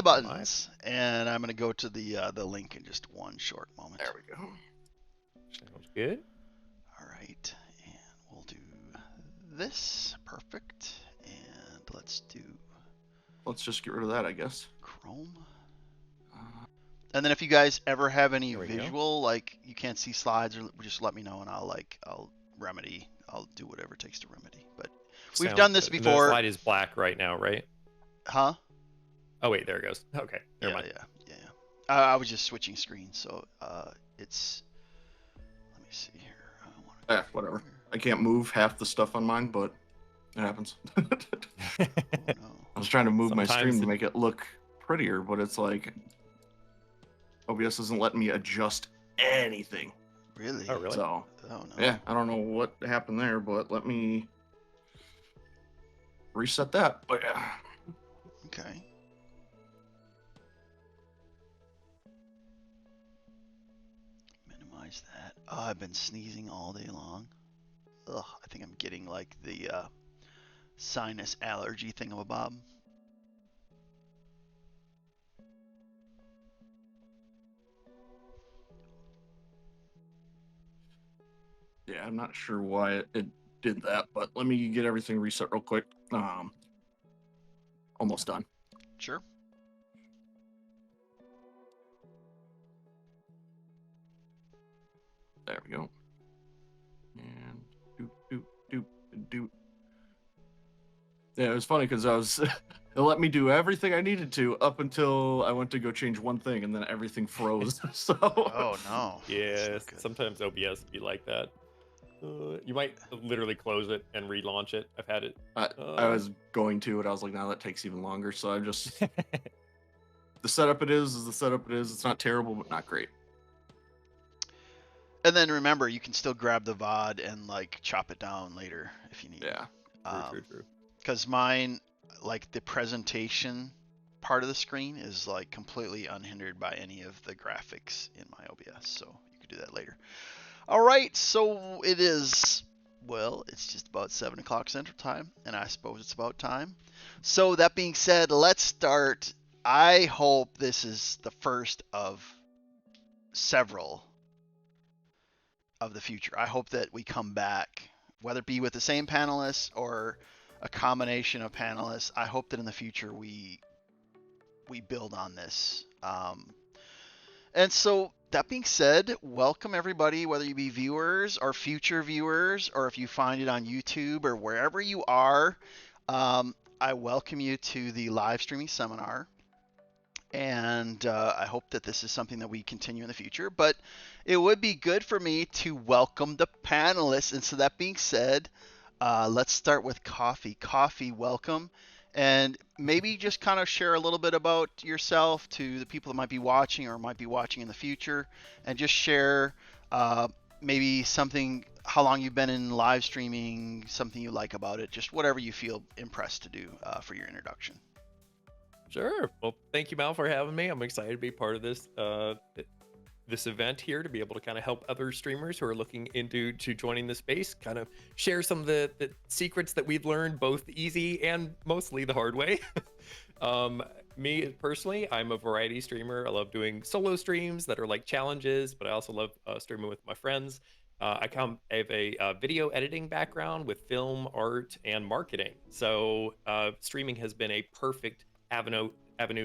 the buttons, and I'm gonna go to the link in just one short moment. There we go. Sounds good. All right, and we'll do this. Perfect. And let's do Let's just get rid of that, I guess. Chrome. And then if you guys ever have any There we go. visual, like you can't see slides, or just let me know, and I'll remedy. I'll do whatever it takes to remedy. But we've Sounds done this good. before. The slide is black right now, right? Huh? Oh wait, there it goes. Okay, never mind. Yeah. I was just switching screens, so it's. Let me see here. Whatever. I can't move half the stuff on mine, but it happens. Oh, no. I was trying to move my Sometimes stream to make it look prettier, but it's like OBS isn't letting me adjust anything. Really? Oh really? So Oh no. yeah, I don't know what happened there, but let me reset that. But yeah. Okay. Minimize that. Oh, I've been sneezing all day long. Ugh, I think I'm getting like the sinus allergy thingamabob. Yeah, I'm not sure why it did that, but let me get everything reset real quick. Almost done. Sure. There we go. And do. Yeah, it was funny because it let me do everything I needed to up until I went to go change one thing, and then everything froze. So. Oh no. Yeah, That's not good. sometimes OBS be like that. You might literally close it and relaunch it. I've had it. I was going to, and I was like, "No, that takes even longer." So I'm just the setup it is the setup it is. It's not terrible, but not great. And then remember, you can still grab the VOD and like chop it down later if you need. Yeah. True. Because mine, like the presentation part of the screen is like completely unhindered by any of the graphics in my OBS, so you could do that later. All right, so it is, well, it's just about 7 o'clock Central Time, and I suppose it's about time. So that being said, let's start. I hope this is the first of several of the future. I hope that we come back, whether it be with the same panelists or a combination of panelists. I hope that in the future we build on this. And so that being said, welcome everybody, whether you be viewers or future viewers, or if you find it on YouTube or wherever you are. I welcome you to the live streaming seminar. And I hope that this is something that we continue in the future. But it would be good for me to welcome the panelists. And so that being said, let's start with Coffee. Coffee, welcome. And maybe just kind of share a little bit about yourself to the people that might be watching or might be watching in the future. And just share maybe something, how long you've been in live streaming, something you like about it, just whatever you feel impressed to do for your introduction. Sure. Well, thank you, Mal, for having me. I'm excited to be part of this this event here, to be able to kind of help other streamers who are looking into joining the space, kind of share some of the secrets that we've learned, both easy and mostly the hard way. Me personally, I'm a variety streamer. I love doing solo streams that are like challenges, but I also love streaming with my friends. I have a video editing background with film, art, and marketing. So streaming has been a perfect avenue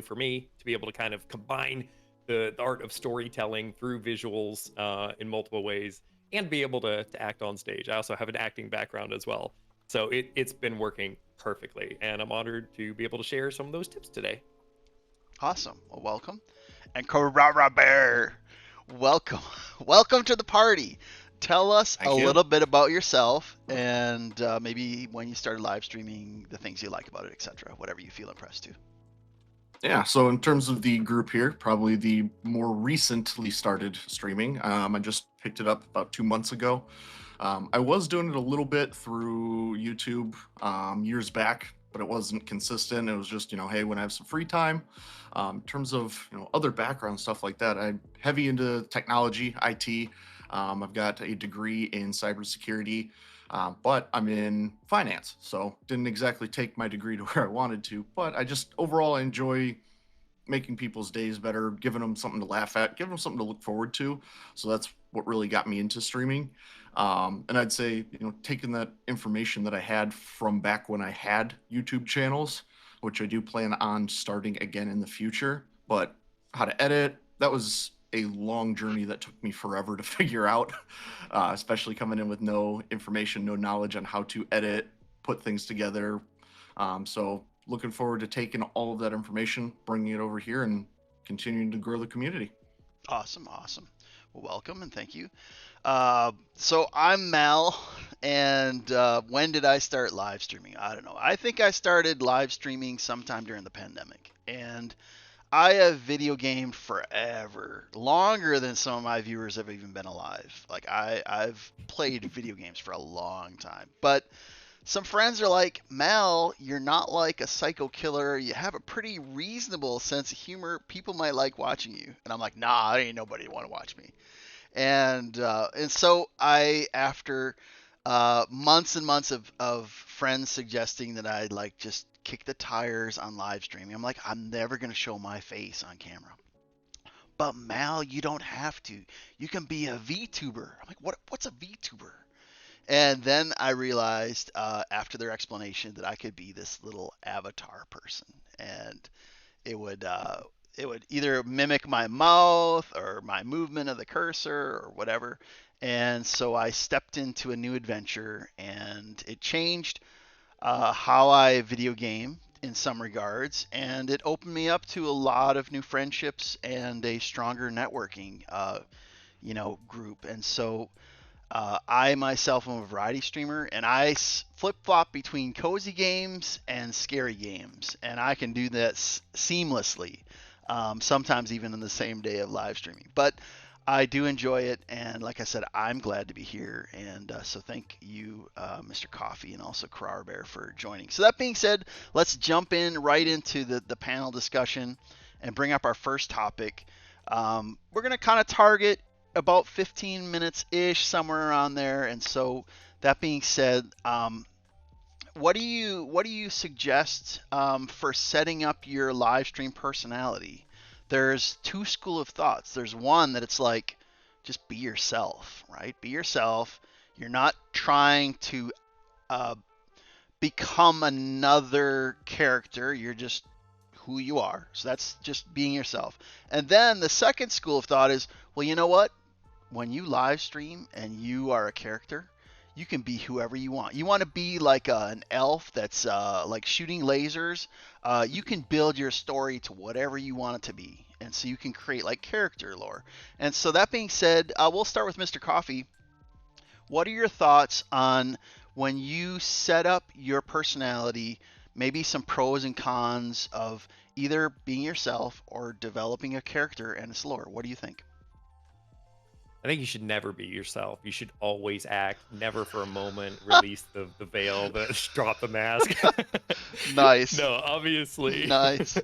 for me to be able to kind of combine the art of storytelling through visuals in multiple ways, and be able to act on stage. I also have an acting background as well. So it's been working perfectly, and I'm honored to be able to share some of those tips today. Awesome. Well, welcome. And Carrara Bear, welcome. Welcome to the party. Tell us Thank a you. little bit about yourself, and maybe when you started live streaming, the things you like about it, etc. Whatever you feel impressed to. Yeah, so in terms of the group here, probably the more recently started streaming. I just picked it up about 2 months ago. I was doing it a little bit through YouTube years back, but it wasn't consistent. It was just, hey, when I have some free time. In terms of, other background stuff like that, I'm heavy into technology, IT. I've got a degree in cybersecurity. But I'm in finance, so didn't exactly take my degree to where I wanted to. But I just overall enjoy making people's days better, giving them something to laugh at, giving them something to look forward to. So that's what really got me into streaming. And I'd say, taking that information that I had from back when I had YouTube channels, which I do plan on starting again in the future, but how to edit, that was a long journey that took me forever to figure out, especially coming in with no information, no knowledge on how to edit, put things together. So looking forward to taking all of that information, bringing it over here, and continuing to grow the community. Awesome. Well, welcome and thank you. So I'm Mal, and when did I start live streaming? I don't know. I think I started live streaming sometime during the pandemic, and I have video gamed forever, longer than some of my viewers have even been alive. Like I've played video games for a long time, but some friends are like, Mal, you're not like a psycho killer. You have a pretty reasonable sense of humor. People might like watching you. And I'm like, nah, there ain't nobody want to watch me. And so I, after months and months of friends suggesting that I'd like just kick the tires on live streaming, I'm like, I'm never gonna show my face on camera. But Mal, you don't have to. You can be a VTuber. I'm like, what's a VTuber? And then I realized after their explanation that I could be this little avatar person, and it would either mimic my mouth or my movement of the cursor or whatever. And so I stepped into a new adventure, and it changed how I video game in some regards, and it opened me up to a lot of new friendships and a stronger networking, group. And so I myself am a variety streamer, and I flip flop between cozy games and scary games, and I can do this seamlessly, sometimes even in the same day of live streaming. But I do enjoy it, and like I said, I'm glad to be here, and so thank you, Mr. Coffee, and also Karar Bear for joining. So that being said, let's jump in right into the panel discussion and bring up our first topic. We're going to kind of target about 15 minutes ish, somewhere around there. And so that being said, what do you suggest for setting up your live stream personality? There's two school of thoughts. There's one that it's like, just be yourself, right? Be yourself. You're not trying to become another character. You're just who you are. So that's just being yourself. And then the second school of thought is, well, you know what? When you live stream and you are a character, you can be whoever you want. You want to be like an elf that's like shooting lasers. You can build your story to whatever you want it to be. And so you can create like character lore. And so that being said, we'll start with Mr. Coffee. What are your thoughts on when you set up your personality, maybe some pros and cons of either being yourself or developing a character and its lore? What do you think? I think you should never be yourself. You should always act. Never for a moment release the veil, drop the mask. Nice. No, obviously. Nice.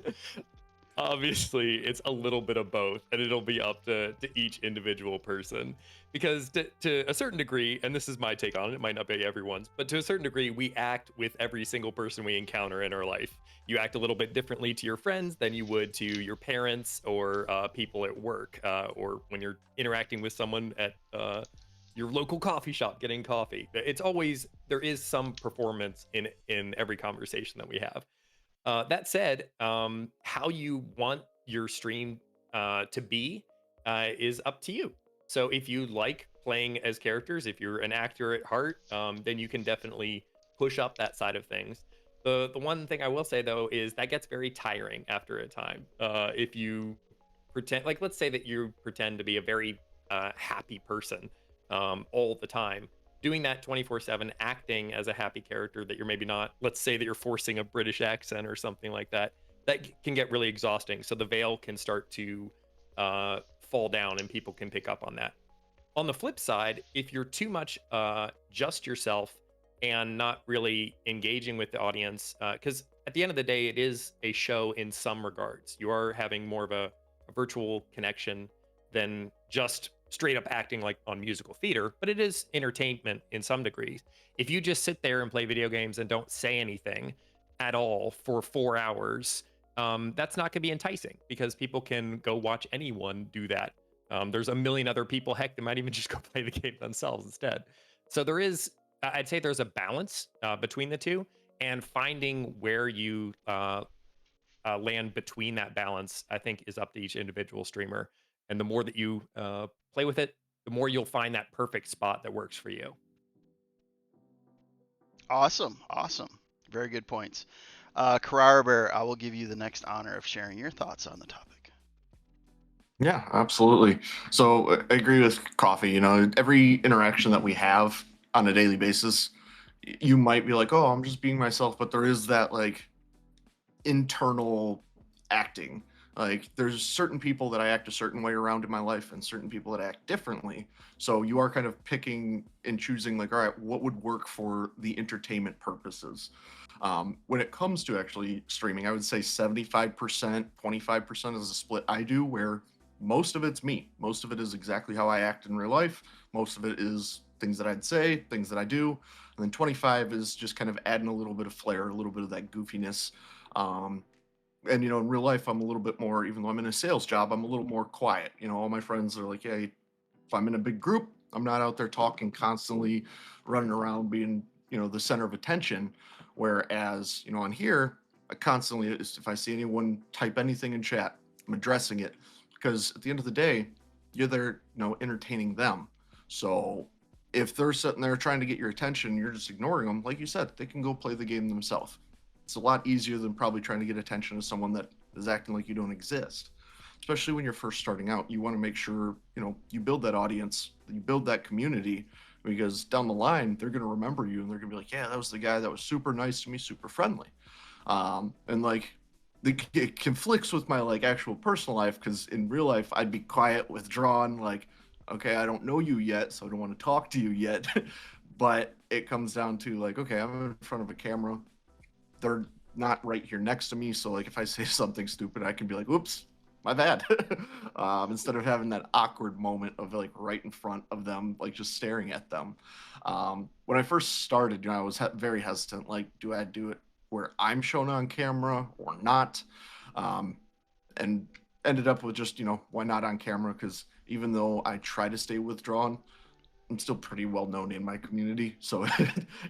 Obviously, it's a little bit of both, and it'll be up to each individual person. Because to a certain degree, and this is my take on it, it might not be everyone's, but to a certain degree, we act with every single person we encounter in our life. You act a little bit differently to your friends than you would to your parents or people at work, or when you're interacting with someone at your local coffee shop getting coffee. It's always, there is some performance in every conversation that we have. That said, how you want your stream to be is up to you. So if you like playing as characters, if you're an actor at heart, then you can definitely push up that side of things. The one thing I will say though is that gets very tiring after a time. If you pretend, like let's say that you pretend to be a very happy person all the time, doing that 24/7, acting as a happy character that you're maybe not, let's say that you're forcing a British accent or something like that, that can get really exhausting. So the veil can start to fall down and people can pick up on that. On the flip side, if you're too much just yourself and not really engaging with the audience, because at the end of the day, it is a show in some regards. You are having more of a virtual connection than just straight up acting like on musical theater, but it is entertainment in some degrees. If you just sit there and play video games and don't say anything at all for 4 hours, that's not going to be enticing because people can go watch anyone do that. There's a million other people. Heck, they might even just go play the game themselves instead. So I'd say there's a balance between the two, and finding where you land between that balance, I think, is up to each individual streamer. And the more that you play with it, the more you'll find that perfect spot that works for you. Awesome. Very good points. Carrara Bear, I will give you the next honor of sharing your thoughts on the topic. Yeah, absolutely. So I agree with Coffee. You know, every interaction that we have on a daily basis, you might be like, "Oh, I'm just being myself," but there is that like internal acting. Like there's certain people that I act a certain way around in my life and certain people that act differently. So you are kind of picking and choosing like, all right, what would work for the entertainment purposes? When it comes to actually streaming, I would say 75%, 25% is a split I do where most of it's me. Most of it is exactly how I act in real life. Most of it is things that I'd say, things that I do. And then 25 is just kind of adding a little bit of flair, a little bit of that goofiness. Um, and you know, in real life, I'm a little bit more. Even though I'm in a sales job, I'm a little more quiet. You know, all my friends are like, "Yeah, if I'm in a big group, I'm not out there talking constantly, running around, being the center of attention." Whereas on here, I constantly, if I see anyone type anything in chat, I'm addressing it because at the end of the day, you're there, entertaining them. So if they're sitting there trying to get your attention, you're just ignoring them. Like you said, they can go play the game themselves. It's a lot easier than probably trying to get attention to someone that is acting like you don't exist. Especially when you're first starting out, you want to make sure you build that audience, you build that community, because down the line they're going to remember you and they're going to be like, yeah, that was the guy that was super nice to me, super friendly. And like it conflicts with my like actual personal life because in real life I'd be quiet, withdrawn, like, okay, I don't know you yet, so I don't want to talk to you yet. But it comes down to like, okay, I'm in front of a camera, they're not right here next to me, so like if I say something stupid, I can be like, oops, my bad. Instead of having that awkward moment of like right in front of them, like just staring at them. When I first started, I was very hesitant, like, do I do it where I'm shown on camera or not? And ended up with just, why not on camera? Because even though I try to stay withdrawn, I'm still pretty well known in my community. So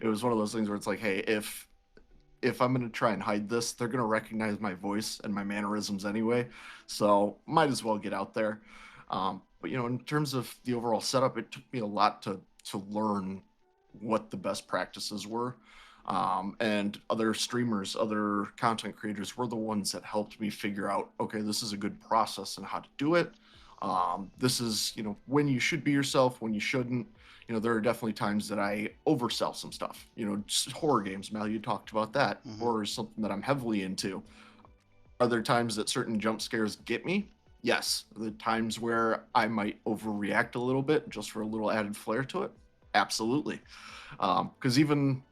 it was one of those things where it's like, hey, if I'm going to try and hide this, they're going to recognize my voice and my mannerisms anyway. So might as well get out there. But in terms of the overall setup, it took me a lot to learn what the best practices were. And other streamers, other content creators were the ones that helped me figure out, okay, this is a good process and how to do it. This is, when you should be yourself, when you shouldn't. There are definitely times that I oversell some stuff. Just horror games. Mal, you talked about that. Mhm. Horror is something that I'm heavily into. Are there times that certain jump scares get me? Yes. Are there times where I might overreact a little bit just for a little added flair to it? Absolutely. Because even,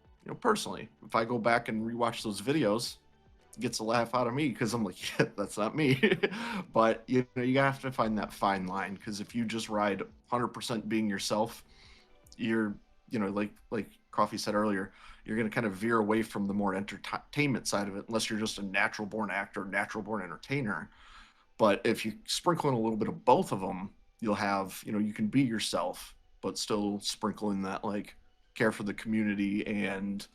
personally, if I go back and rewatch those videos, it gets a laugh out of me because I'm like, yeah, that's not me. But, you have to find that fine line because if you just ride 100% being yourself, you're like Coffee said earlier, you're going to kind of veer away from the more entertainment side of it unless you're just a natural born actor, natural born entertainer. But if you sprinkle in a little bit of both of them, you'll have, you can be yourself but still sprinkle in that like care for the community and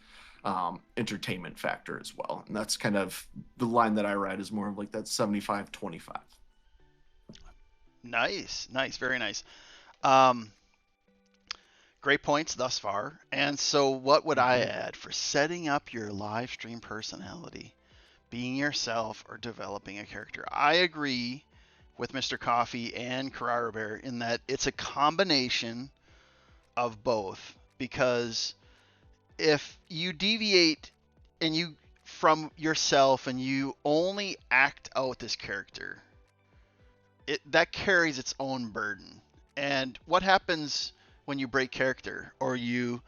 entertainment factor as well. And that's kind of the line that I ride is more of like that 75-25. Nice, very nice. Great points thus far. And so, what would I add for setting up your live stream personality, being yourself, or developing a character? I agree with Mr. Coffee and Carrara Bear in that it's a combination of both. Because if you deviate and you from yourself and you only act out this character, that carries its own burden. And what happens when you break character or you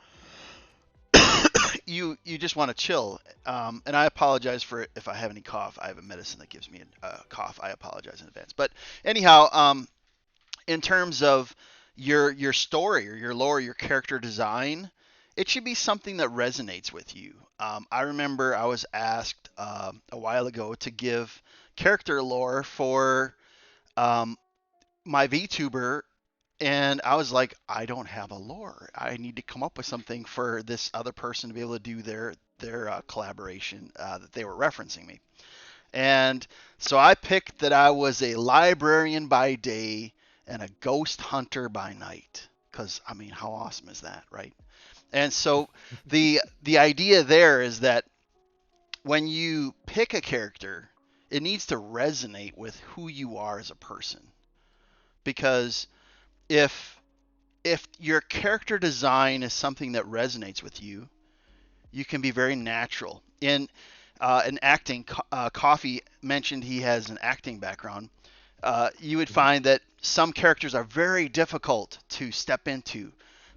just want to chill? And I apologize for it if I have any cough. I have a medicine that gives me a cough. I apologize in advance. But anyhow, in terms of your story or your lore, your character design, it should be something that resonates with you. I remember I was asked a while ago to give character lore for my VTuber, and I was like, I don't have a lore. I need to come up with something for this other person to be able to do their collaboration that they were referencing me. And so I picked that I was a librarian by day and a ghost hunter by night. Because, I mean, how awesome is that, right? And so the idea there is that when you pick a character, it needs to resonate with who you are as a person. Because if your character design is something that resonates with you, you can be very natural. In acting, Coffee mentioned he has an acting background. You would find that some characters are very difficult to step into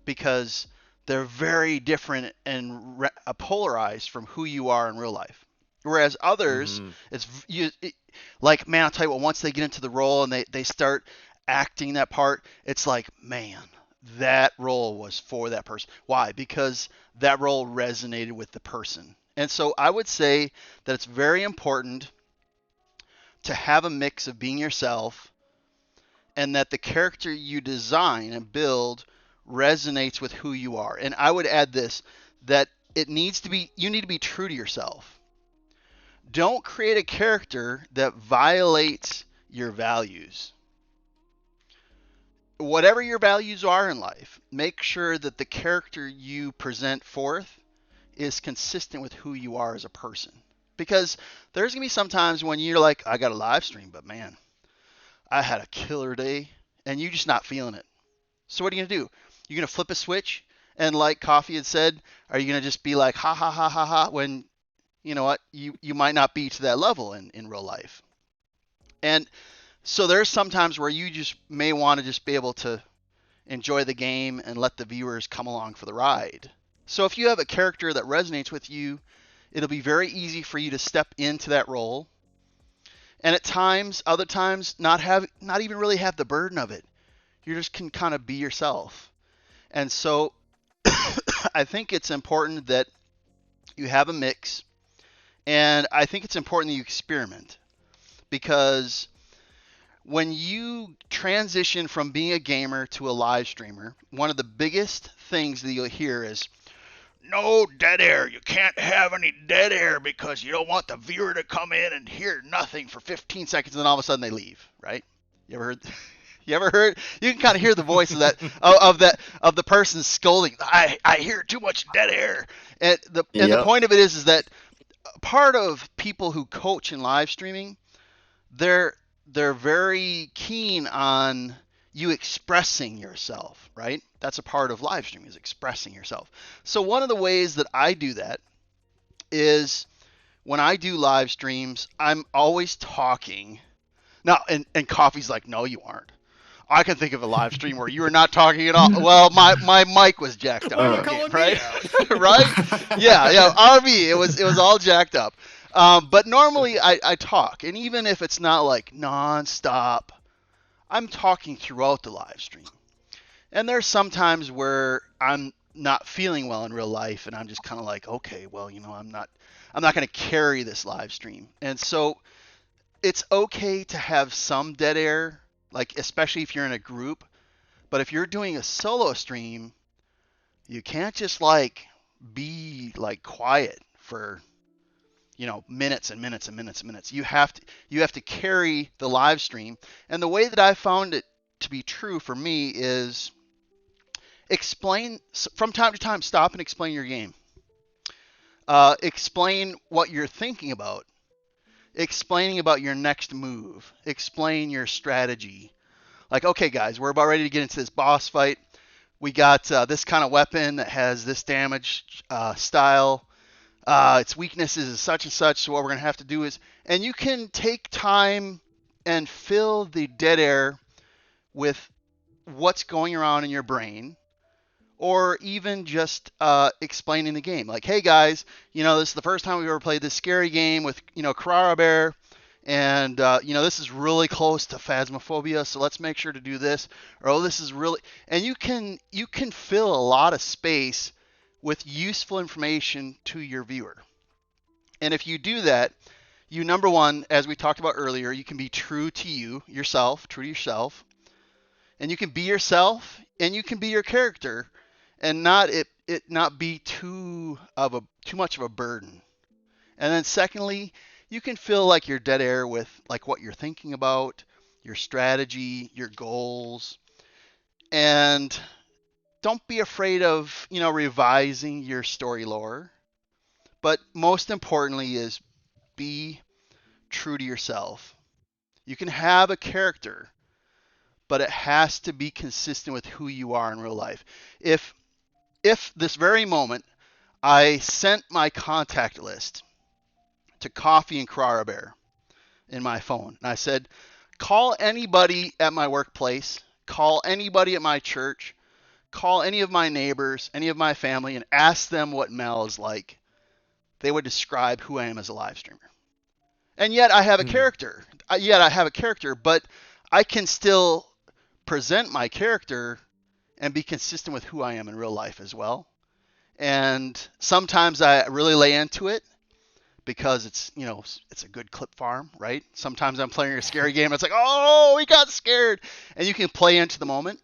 because they're very different and polarized from who you are in real life. Whereas others, like, man, I'll tell you what, once they get into the role and they start acting that part, it's like, man, that role was for that person. Why? Because that role resonated with the person. And so I would say that it's very important to have a mix of being yourself, and that the character you design and build resonates with who you are. And I would add this, that you need to be true to yourself. Don't create a character that violates your values. Whatever your values are in life, make sure that the character you present forth is consistent with who you are as a person. Because there's going to be some times when you're like, I got a live stream, but man, I had a killer day, and you're just not feeling it. So what are you going to do? You're going to flip a switch, and like Coffee had said, are you going to just be like, ha, ha, ha, ha, ha, when, you know what, you might not be to that level in real life. And so there's some times where you just may want to just be able to enjoy the game and let the viewers come along for the ride. So if you have a character that resonates with you, it'll be very easy for you to step into that role. And at times, other times, not even really have the burden of it. You just can kind of be yourself. And so I think it's important that you have a mix. And I think it's important that you experiment. Because when you transition from being a gamer to a live streamer, one of the biggest things that you'll hear is, no dead air. You can't have any dead air because you don't want the viewer to come in and hear nothing for 15 seconds and then all of a sudden they leave, right? You ever heard? You ever heard? You can kind of hear the voice of that of the person scolding. I hear too much dead air. And the point of it is that part of people who coach in live streaming, they're very keen on you expressing yourself, right? That's a part of live streaming, is expressing yourself. So one of the ways that I do that is when I do live streams, I'm always talking. Now, and Coffee's like, no, you aren't. I can think of a live stream where you were not talking at all. Well, my mic was jacked up, right? Right? Yeah. RV, it was all jacked up. But normally I talk, and even if it's not like nonstop, I'm talking throughout the live stream. And there's some times where I'm not feeling well in real life, and I'm just kind of like, okay, well, I'm not going to carry this live stream. And so it's okay to have some dead air, like especially if you're in a group. But if you're doing a solo stream, you can't just like be like quiet for minutes and minutes and minutes and minutes. You have to carry the live stream. And the way that I found it to be true for me is explain from time to time. Stop and explain your game. Explain what you're thinking about. Explaining about your next move. Explain your strategy. Like, okay, guys, we're about ready to get into this boss fight. We got this kind of weapon that has this damage style. Its weaknesses is such and such. So what we're going to have to do is, and you can take time and fill the dead air with what's going around in your brain, or even just explaining the game. Like, hey guys, this is the first time we've ever played this scary game with, Carrara Bear, and this is really close to Phasmophobia, so let's make sure to do this. Or, oh, this is really, and you can fill a lot of space with useful information to your viewer. And if you do that, you, number one, as we talked about earlier, you can be true to yourself, true to yourself, and you can be yourself, and you can be your character, and not be too much of a burden. And then secondly, you can fill like your dead air with like what you're thinking about, your strategy, your goals, and don't be afraid of, revising your story lore. But most importantly is be true to yourself. You can have a character, but it has to be consistent with who you are in real life. If this very moment I sent my contact list to Coffee and Carrara Bear in my phone, and I said, call anybody at my workplace, call anybody at my church, call any of my neighbors, any of my family, and ask them what Mel is like, they would describe who I am as a live streamer. And yet I have a character. But I can still present my character and be consistent with who I am in real life as well. And sometimes I really lay into it because it's a good clip farm, right? Sometimes I'm playing a scary game. It's like, oh, we got scared. And you can play into the moment.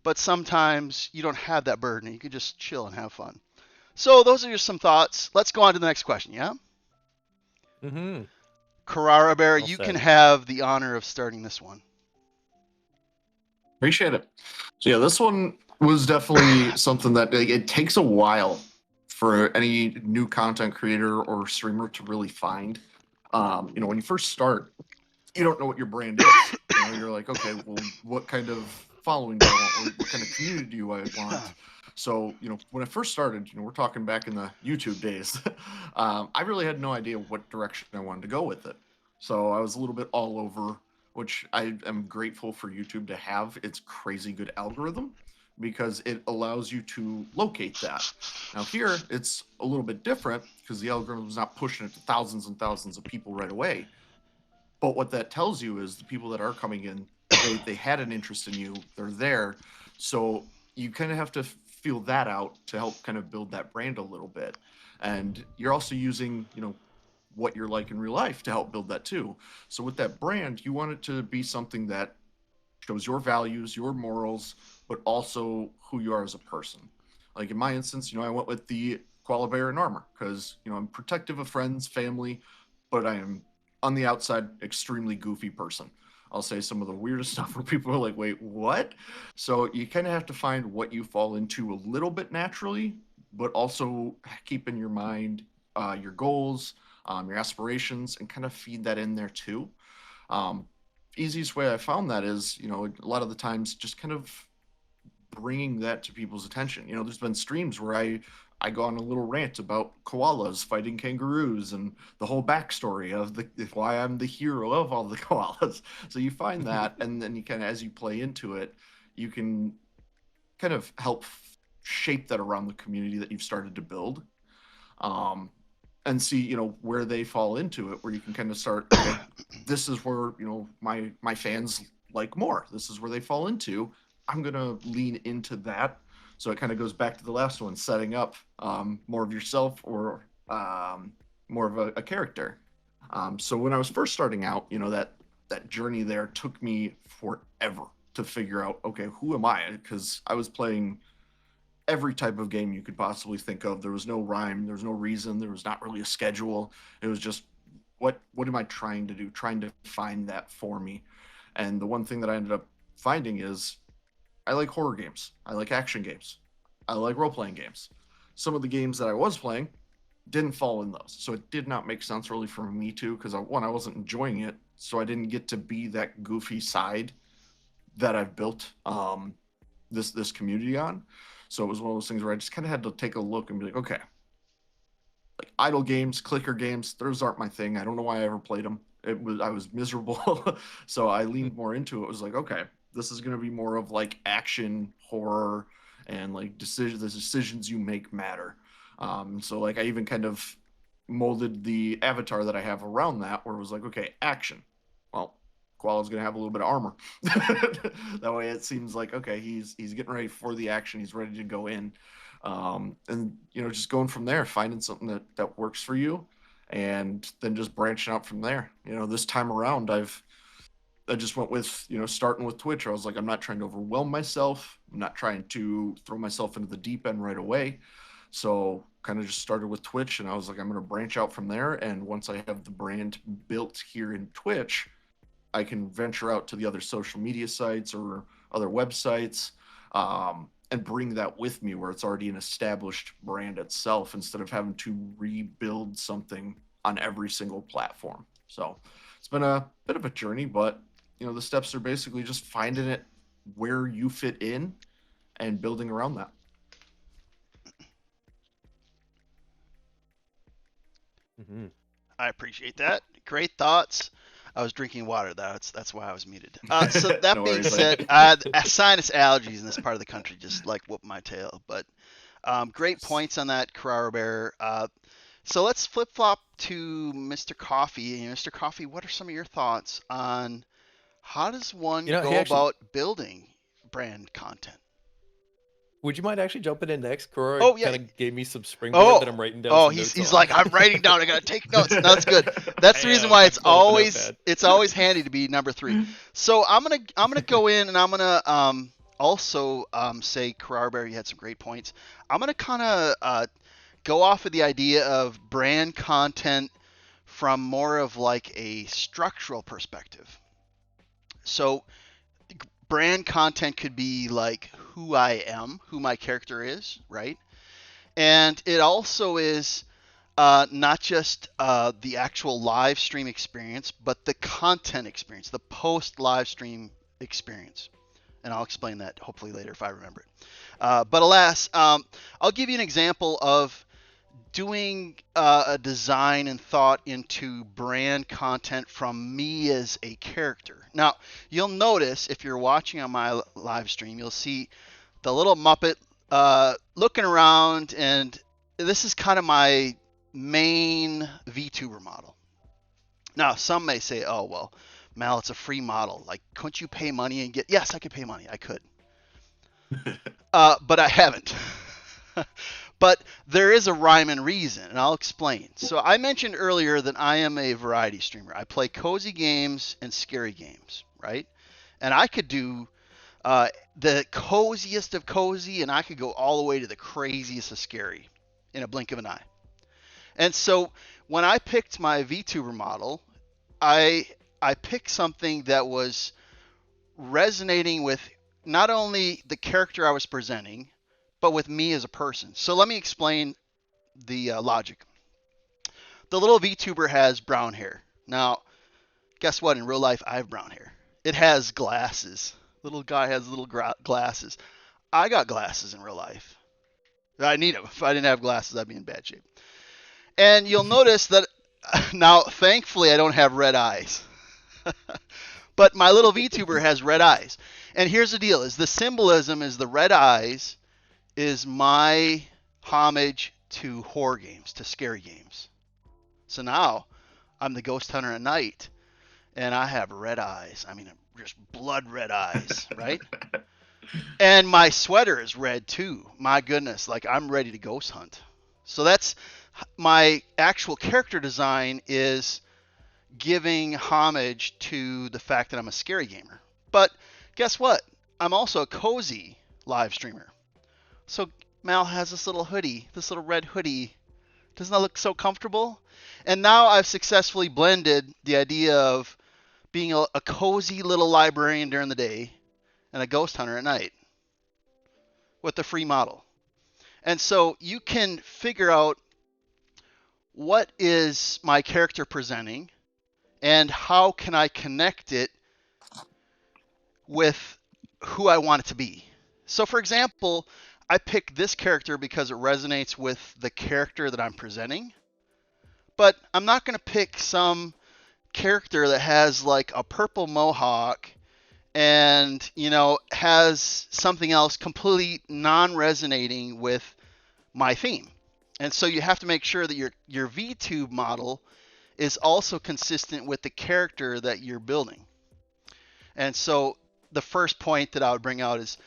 But sometimes you don't have that burden. You can just chill and have fun. So those are just some thoughts. Let's go on to the next question, yeah? Mm-hmm. Carrara Bear, Well you said. can have the honor of starting this one. Appreciate it. So yeah, this one was definitely something that it takes a while for any new content creator or streamer to really find. When you first start, you don't know what your brand is. You're like, okay, well, what kind of following do I want? What kind of community do I want? So, when I first started, we're talking back in the YouTube days, I really had no idea what direction I wanted to go with it. So I was a little bit all over, which I am grateful for YouTube to have its crazy good algorithm because it allows you to locate that. Now here, it's a little bit different because the algorithm is not pushing it to thousands and thousands of people right away. But what that tells you is the people that are coming in, they had an interest in you, they're there. So you kind of have to feel that out to help kind of build that brand a little bit. And you're also using, what you're like in real life to help build that too. So with that brand, you want it to be something that shows your values, your morals, but also who you are as a person. Like in my instance, I went with the koala bear in armor because, I'm protective of friends, family, but I am on the outside extremely goofy person. I'll say some of the weirdest stuff where people are like, wait, what? So you kind of have to find what you fall into a little bit naturally, but also keep in your mind your goals, your aspirations, and kind of feed that in there too. Easiest way I found that is, a lot of the times just kind of bringing that to people's attention. There's been streams where I go on a little rant about koalas fighting kangaroos and the whole backstory of why I'm the hero of all the koalas. So you find that, and then you kind of, as you play into it, you can kind of help shape that around the community that you've started to build, and see where they fall into it. Where you can kind of start, okay, this is where my fans like more. This is where they fall into. I'm gonna lean into that. So it kind of goes back to the last one, setting up more of yourself or more of a character. So when I was first starting out, that journey there took me forever to figure out, okay, who am I? Because I was playing every type of game you could possibly think of. There was no rhyme, there was no reason, there was not really a schedule. It was just, what am I trying to do? Trying to find that for me. And the one thing that I ended up finding is I like horror games. I like action games. I like role-playing games. Some of the games that I was playing didn't fall in those. So it did not make sense really for me to, because I wasn't enjoying it. So I didn't get to be that goofy side that I've built this community on. So it was one of those things where I just kind of had to take a look and be like, okay, like idle games, clicker games, those aren't my thing. I don't know why I ever played them. I was miserable. So I leaned more into it. It was like, okay, this is going to be more of like action, horror, and like the decisions you make matter. So like I even kind of molded the avatar that I have around that, where it was like, okay, action. Well, Koala's going to have a little bit of armor. That way it seems like, okay, he's getting ready for the action. He's ready to go in. And just going from there, finding something that works for you, and then just branching out from there. This time around, I just went with, starting with Twitch. I was like, I'm not trying to overwhelm myself. I'm not trying to throw myself into the deep end right away. So kind of just started with Twitch, and I was like, I'm going to branch out from there. And once I have the brand built here in Twitch, I can venture out to the other social media sites or other websites, and bring that with me where it's already an established brand itself, instead of having to rebuild something on every single platform. So it's been a bit of a journey, but the steps are basically just finding it where you fit in and building around that. Mm-hmm. I appreciate that. Great thoughts. I was drinking water. That's why I was muted. So that No being worries, said, sinus allergies in this part of the country just like whoop my tail. But great points on that, Carrara Bear. So let's flip flop to Mr. Coffee. Mr. Coffee, what are some of your thoughts on how does one go about building brand content? Would you mind actually jumping in next? Carrara kind of gave me some springboard that I'm writing down. Oh, he's like, I'm writing down. I gotta take notes. No, that's good. That's the reason why it's always handy to be number 3. So I'm gonna go in, and I'm gonna also say, Carrara Bear, you had some great points. I'm gonna kind of go off of the idea of brand content from more of like a structural perspective. So brand content could be like who I am, who my character is, right? And it also is not just the actual live stream experience, but the content experience, the post live stream experience. And I'll explain that hopefully later if I remember it. But alas, I'll give you an example of doing a design and thought into brand content from me as a character. Now, you'll notice if you're watching on my live stream, you'll see the little Muppet looking around, and this is kind of my main VTuber model. Now, some may say, oh, well, Mal, it's a free model. Like, couldn't you pay money and get... Yes, I could pay money. I could. But I haven't. But there is a rhyme and reason, and I'll explain. So I mentioned earlier that I am a variety streamer. I play cozy games and scary games, right? And I could do the coziest of cozy, and I could go all the way to the craziest of scary in a blink of an eye. And so when I picked my VTuber model, I picked something that was resonating with not only the character I was presenting, but with me as a person. So let me explain the logic. The little VTuber has brown hair. Now, guess what? In real life, I have brown hair. It has glasses. Little guy has little glasses. I got glasses in real life. I need them. If I didn't have glasses, I'd be in bad shape. And you'll notice that now, thankfully, I don't have red eyes. But my little VTuber has red eyes. And here's the deal: is the symbolism is the red eyes is my homage to horror games, to scary games. So now I'm the ghost hunter at night, and I have red eyes. I mean, just blood red eyes, right? And my sweater is red too. My goodness, like I'm ready to ghost hunt. So that's my actual character design, is giving homage to the fact that I'm a scary gamer. But guess what? I'm also a cozy live streamer. So Mal has this little hoodie, this little red hoodie. Doesn't that look so comfortable? And now I've successfully blended the idea of being a cozy little librarian during the day and a ghost hunter at night with the free model. And so you can figure out what is my character presenting and how can I connect it with who I want it to be. So for example, I picked this character because it resonates with the character that I'm presenting, but I'm not going to pick some character that has like a purple mohawk and, has something else completely non-resonating with my theme. And so you have to make sure that your VTube model is also consistent with the character that you're building. And so the first point that I would bring out is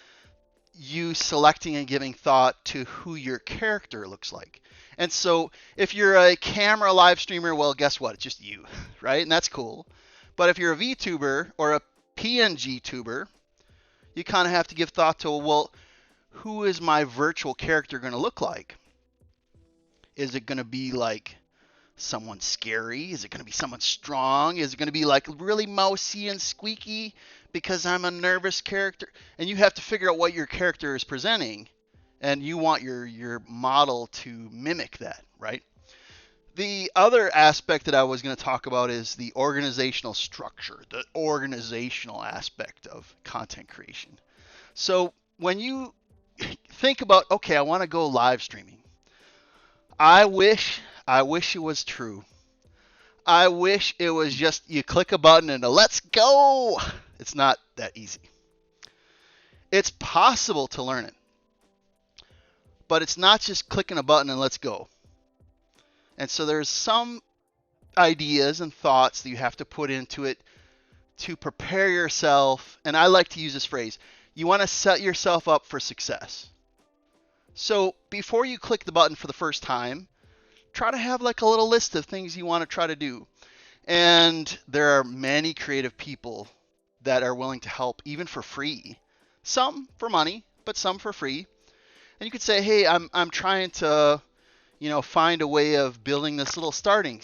you selecting and giving thought to who your character looks like. And so if you're a camera live streamer, well, guess what? It's just you, right? And that's cool. But if you're a VTuber or a PNG tuber, you kind of have to give thought to, well, who is my virtual character going to look like? Is it going to be like someone scary? Is it going to be someone strong? Is it going to be like really mousy and squeaky because I'm a nervous character? And you have to figure out what your character is presenting, and you want your model to mimic that, right? The other aspect that I was going to talk about is the organizational structure, the organizational aspect of content creation. So when you think about, okay, I want to go live streaming. I wish it was true. I wish it was just you click a button and let's go. It's not that easy. It's possible to learn it. But it's not just clicking a button and let's go. And so there's some ideas and thoughts that you have to put into it to prepare yourself. And I like to use this phrase. You want to set yourself up for success. So before you click the button for the first time, try to have like a little list of things you want to try to do. And there are many creative people that are willing to help even for free. Some for money, but some for free. And you could say, hey, I'm trying to, find a way of building this little starting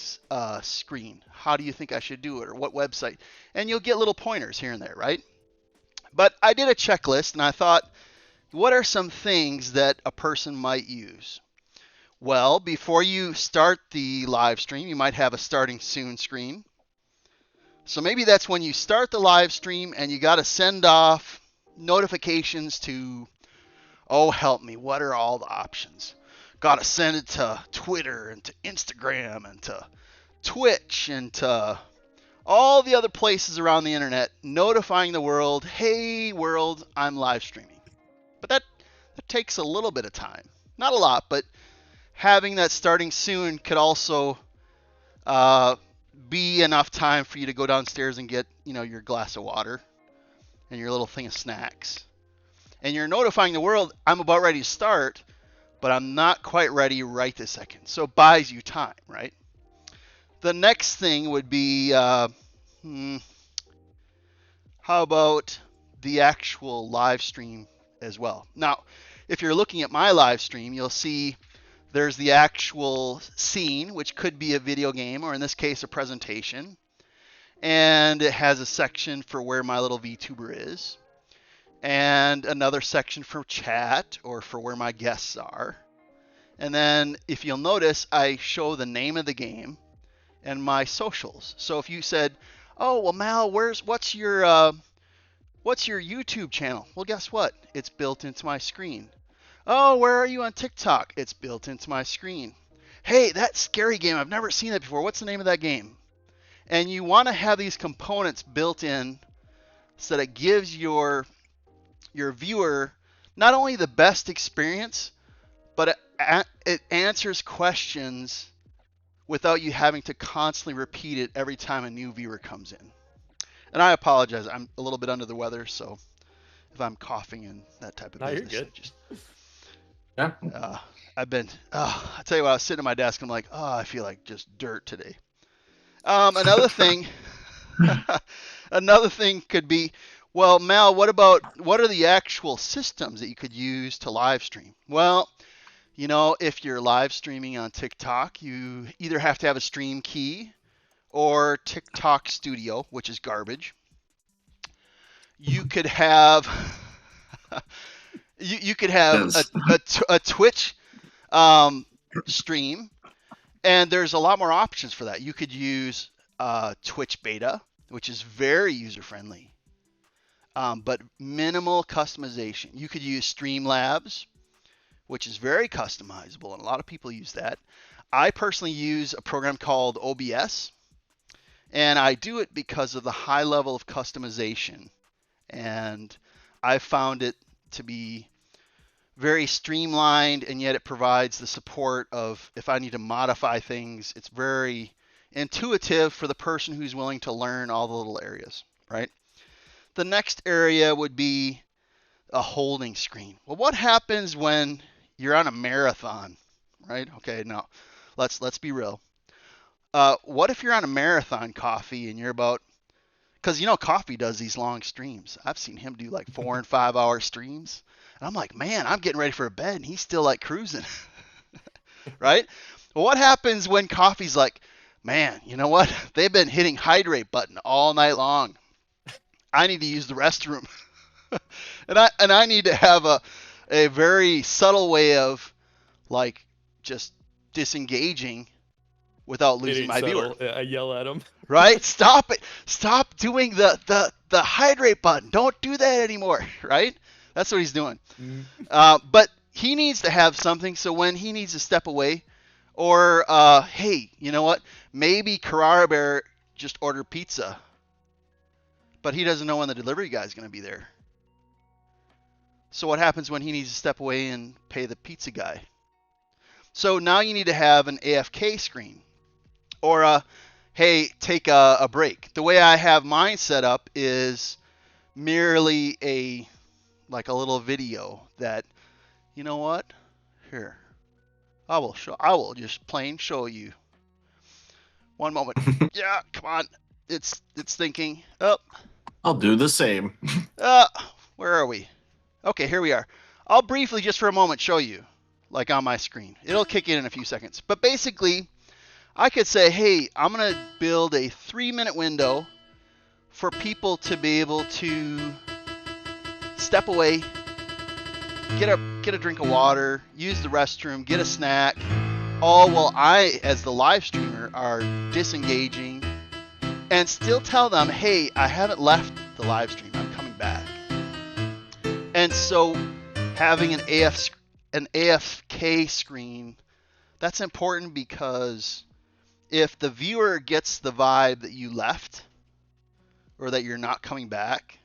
screen. How do you think I should do it, or what website? And you'll get little pointers here and there, right? But I did a checklist, and I thought, what are some things that a person might use? Well, before you start the live stream, you might have a starting soon screen. So maybe that's when you start the live stream and you got to send off notifications to, oh, help me, what are all the options? Got to send it to Twitter and to Instagram and to Twitch and to all the other places around the internet, notifying the world, hey, world, I'm live streaming. But that takes a little bit of time. Not a lot, but having that starting soon could also be enough time for you to go downstairs and get, your glass of water and your little thing of snacks. And you're notifying the world, I'm about ready to start, but I'm not quite ready right this second. So it buys you time, right? The next thing would be, how about the actual live stream as well? Now, if you're looking at my live stream, you'll see there's the actual scene, which could be a video game, or in this case, a presentation. And it has a section for where my little VTuber is, and another section for chat, or for where my guests are. And then, if you'll notice, I show the name of the game and my socials. So if you said, oh, well, Mal, what's your YouTube channel? Well, guess what? It's built into my screen. Oh, where are you on TikTok? It's built into my screen. Hey, that scary game, I've never seen that before. What's the name of that game? And you want to have these components built in so that it gives your viewer not only the best experience, but it answers questions without you having to constantly repeat it every time a new viewer comes in. And I apologize, I'm a little bit under the weather, so if I'm coughing and that type of business. You're good. Yeah. I tell you what, I was sitting at my desk, I'm like, I feel like just dirt today. Another thing could be, well, Mal, what are the actual systems that you could use to live stream? Well, if you're live streaming on TikTok, you either have to have a stream key or TikTok Studio, which is garbage. You could have a Twitch stream, and there's a lot more options for that. You could use Twitch Beta, which is very user-friendly, but minimal customization. You could use Streamlabs, which is very customizable, and a lot of people use that. I personally use a program called OBS, and I do it because of the high level of customization, and I found it to be very streamlined, and yet it provides the support of if I need to modify things, it's very intuitive for the person who's willing to learn all the little areas, right? The next area would be a holding screen. Well, what happens when you're on a marathon, right? Okay, now let's be real. What if you're on a marathon, Coffee, and you're about, because Coffee does these long streams. I've seen him do like 4 and 5 hour streams, and I'm like, man, I'm getting ready for a bed, and he's still like cruising, right? Well, what happens when Coffee's like, man, you know what? They've been hitting hydrate button all night long. I need to use the restroom. and I need to have a very subtle way of like just disengaging without losing my viewer. I yell at him. Right? Stop it. Stop doing the hydrate button. Don't do that anymore. Right? That's what he's doing. But he needs to have something, so when he needs to step away, or hey, you know what? Maybe Carrara Bear just ordered pizza, but he doesn't know when the delivery guy is going to be there. So what happens when he needs to step away and pay the pizza guy? So now you need to have an AFK screen, or hey, take a break. The way I have mine set up is merely a little video that, you know what? Here, I will just plain show you. One moment. Yeah, come on. It's thinking. Oh. I'll do the same. Where are we? Okay, here we are. I'll briefly, just for a moment, show you, like on my screen. It'll kick in a few seconds. But basically, I could say, hey, I'm going to build a 3-minute window for people to be able to step away, get a drink of water, use the restroom, get a snack, all while I, as the live streamer, are disengaging, and still tell them, hey, I haven't left the live stream, I'm coming back. And so having an AFK screen, that's important, because if the viewer gets the vibe that you left or that you're not coming back,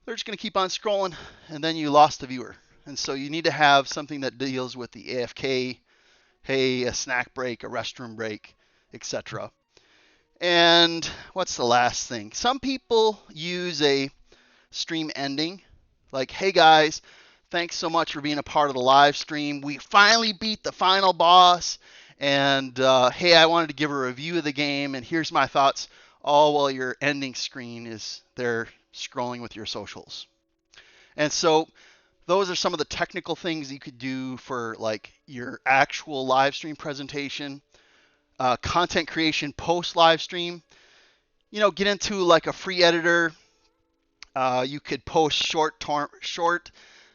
they're just going to keep on scrolling, and then you lost the viewer. And so you need to have something that deals with the AFK, hey, a snack break, a restroom break, etc. And what's the last thing? Some people use a stream ending, like, hey guys, thanks so much for being a part of the live stream. We finally beat the final boss, and hey, I wanted to give a review of the game, and here's my thoughts, all while your ending screen is there scrolling with your socials. And so those are some of the technical things you could do for like your actual live stream presentation. Content creation post live stream, get into like a free editor. You could post short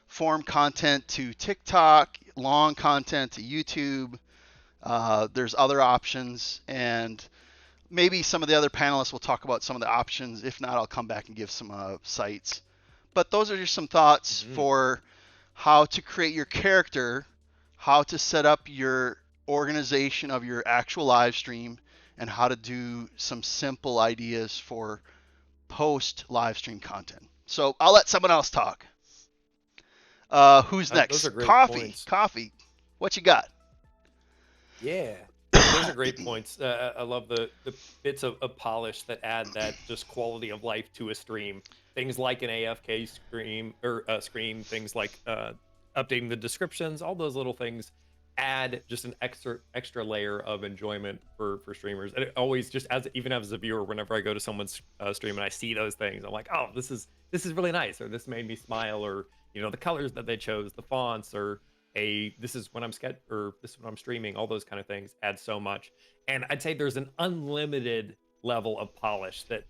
form content to TikTok, long content to YouTube. There's other options, and maybe some of the other panelists will talk about some of the options. If not, I'll come back and give some sites. But those are just some thoughts for how to create your character, how to set up your organization of your actual live stream, and how to do some simple ideas for post live stream content. So I'll let someone else talk. Who's next? Those are great points. Coffee. What you got? Yeah, those are great points. I love the bits of polish that add that just quality of life to a stream. Things like an AFK screen, things like updating the descriptions, all those little things add just an extra layer of enjoyment for streamers. And it always, just even as a viewer, whenever I go to someone's stream and I see those things, I'm like, oh, this is really nice, or this made me smile, or the colors that they chose, the fonts, or this is when I'm this is when I'm streaming, all those kind of things add so much. And I'd say there's an unlimited level of polish that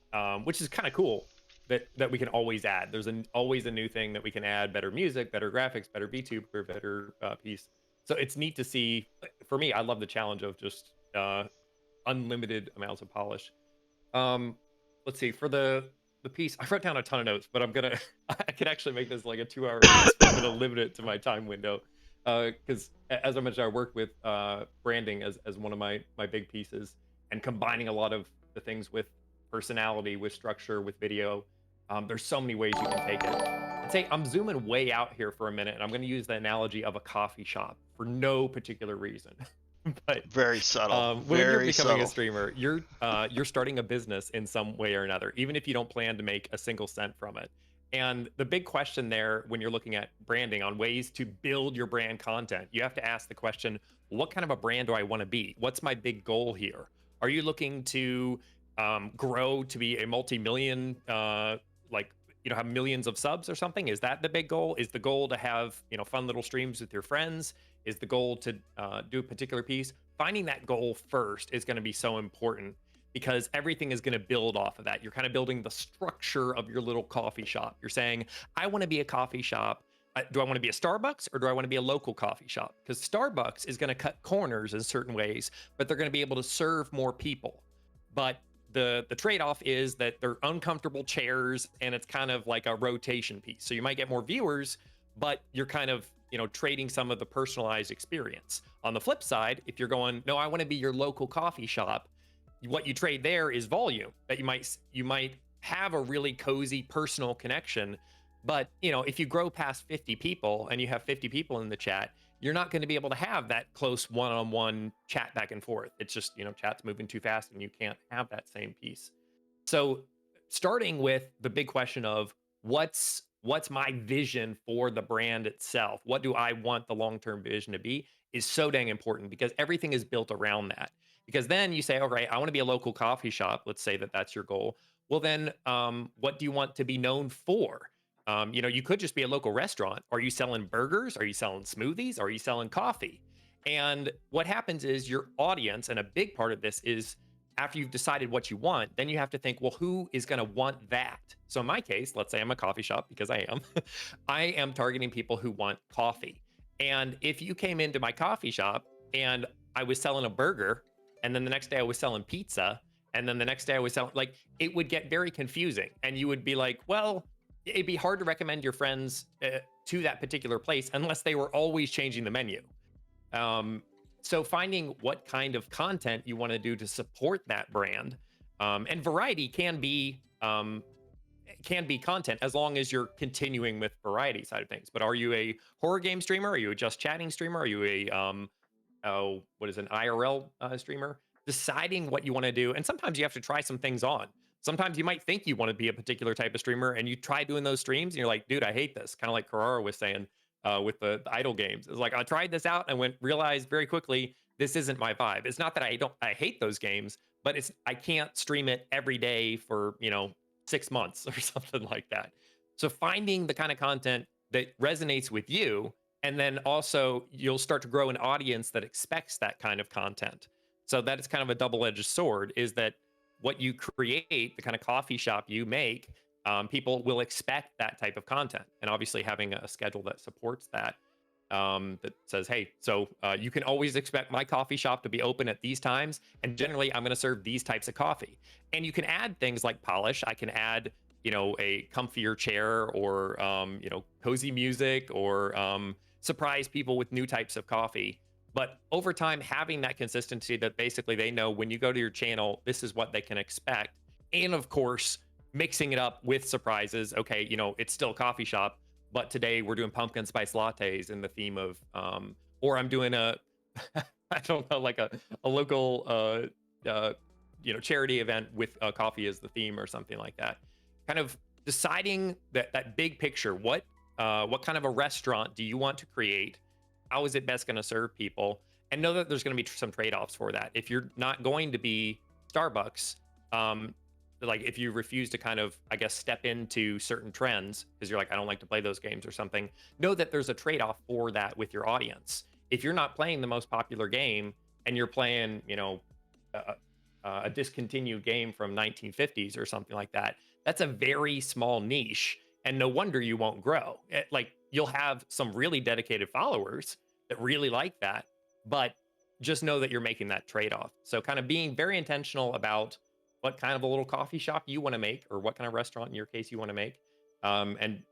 which is kind of cool, that we can always add. There's always a new thing that we can add: better music, better graphics, better VTuber, better piece. So it's neat to see. For me, I love the challenge of just unlimited amounts of polish. Let's see, for the piece, I wrote down a ton of notes, but I could actually make this like a 2-hour piece, but I'm gonna limit it to my time window. Because as I mentioned, I work with branding as one of my big pieces, and combining a lot of the things with personality, with structure, with video. There's so many ways you can take it. I'd say I'm zooming way out here for a minute, and I'm going to use the analogy of a coffee shop for no particular reason. But very subtle. When you're becoming a streamer, you're starting a business in some way or another, even if you don't plan to make a single cent from it. And the big question there when you're looking at branding on ways to build your brand content, you have to ask the question, what kind of a brand do I want to be? What's my big goal here? Are you looking to grow to be a multi-million, like, have millions of subs or something? Is that the big goal? Is the goal to have, fun little streams with your friends? Is the goal to do a particular piece? Finding that goal first is going to be so important, because everything is going to build off of that. You're kind of building the structure of your little coffee shop. You're saying, I want to be a coffee shop. Do I want to be a Starbucks, or do I want to be a local coffee shop? Because Starbucks is going to cut corners in certain ways, but they're going to be able to serve more people. But the trade-off is that they're uncomfortable chairs, and it's kind of like a rotation piece. So you might get more viewers, but you're kind of trading some of the personalized experience. On the flip side, if you're going, no, I want to be your local coffee shop, what you trade there is volume. That you might have a really cozy personal connection, but if you grow past 50 people and you have 50 people in the chat, you're not going to be able to have that close one-on-one chat back and forth. It's just chat's moving too fast and you can't have that same piece. So starting with the big question of what's my vision for the brand itself, what do I want the long-term vision to be, is so dang important, because everything is built around that. Because then you say, all right, I want to be a local coffee shop. Let's say that that's your goal. Well, then what do you want to be known for? You could just be a local restaurant. Are you selling burgers? Are you selling smoothies? Are you selling coffee? And what happens is your audience, and a big part of this is after you've decided what you want, then you have to think, well, who is going to want that? So in my case, let's say I'm a coffee shop, because I am. I am targeting people who want coffee. And if you came into my coffee shop and I was selling a burger, and then the next day I was selling pizza, and then the next day I was selling, like, it would get very confusing. And you would be like, well, it'd be hard to recommend your friends to that particular place unless they were always changing the menu. So finding what kind of content you want to do to support that brand, and variety can be content as long as you're continuing with variety side of things. But are you a horror game streamer? Are you a just chatting streamer? Are you a an IRL streamer? Deciding what you want to do, and sometimes you have to try some things on. Sometimes you might think you want to be a particular type of streamer, and you try doing those streams, and you're like, dude, I hate this. Kind of like Carrara was saying with the idle games. It's like, I tried this out and realized very quickly, this isn't my vibe. It's not that I hate those games, but I can't stream it every day for 6 months or something like that. So finding the kind of content that resonates with you, and then also you'll start to grow an audience that expects that kind of content. So that is kind of a double-edged sword, is that what you create, the kind of coffee shop you make, people will expect that type of content. And obviously having a schedule that supports that, that says, hey, so you can always expect my coffee shop to be open at these times, and generally I'm going to serve these types of coffee. And you can add things like polish. I can add a comfier chair, or cozy music, or surprise people with new types of coffee. But over time, having that consistency, that basically they know when you go to your channel, this is what they can expect. And of course, mixing it up with surprises. Okay, it's still a coffee shop, but today we're doing pumpkin spice lattes in the theme of, or I'm doing I don't know, like a local, charity event with coffee as the theme or something like that. Kind of deciding that big picture. What kind of a restaurant do you want to create? How is it best going to serve people? And know that there's going to be some trade-offs for that. If you're not going to be Starbucks, like if you refuse to kind of, I guess, step into certain trends because you're like, I don't like to play those games or something, know that there's a trade-off for that with your audience. If you're not playing the most popular game and you're playing, a discontinued game from 1950s or something like that, that's a very small niche, and no wonder you won't grow. Like, you'll have some really dedicated followers that really like that, but just know that you're making that trade-off. So kind of being very intentional about what kind of a little coffee shop you want to make, or what kind of restaurant in your case you want to make, and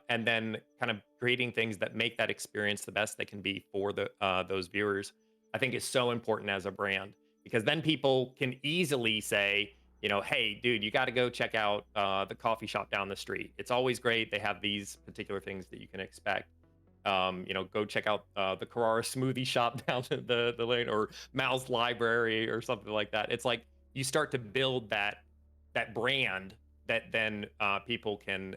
then kind of creating things that make that experience the best they can be for those viewers, I think is so important as a brand, because then people can easily say, hey, dude, you got to go check out the coffee shop down the street. It's always great. They have these particular things that you can expect. Go check out the Carrara smoothie shop down the lane, or Mal's Library or something like that. It's like you start to build that brand that then people can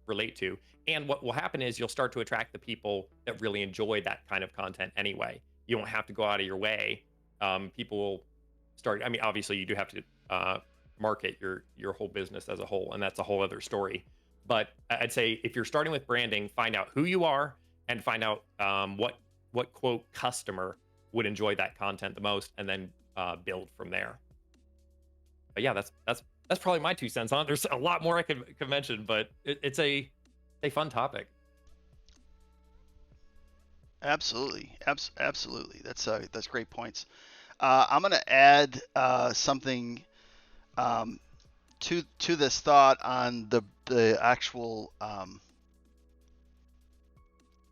relate to. And what will happen is you'll start to attract the people that really enjoy that kind of content anyway. You don't have to go out of your way. People will start. I mean, obviously, you do have to market your whole business as a whole, and that's a whole other story. But I'd say if you're starting with branding, find out who you are and find out what quote customer would enjoy that content the most, and then build from there. But yeah, that's probably my 2 cents on it. There's a lot more I could mention, but it's a fun topic. Absolutely, absolutely. That's great points. I'm gonna add something to this thought on the actual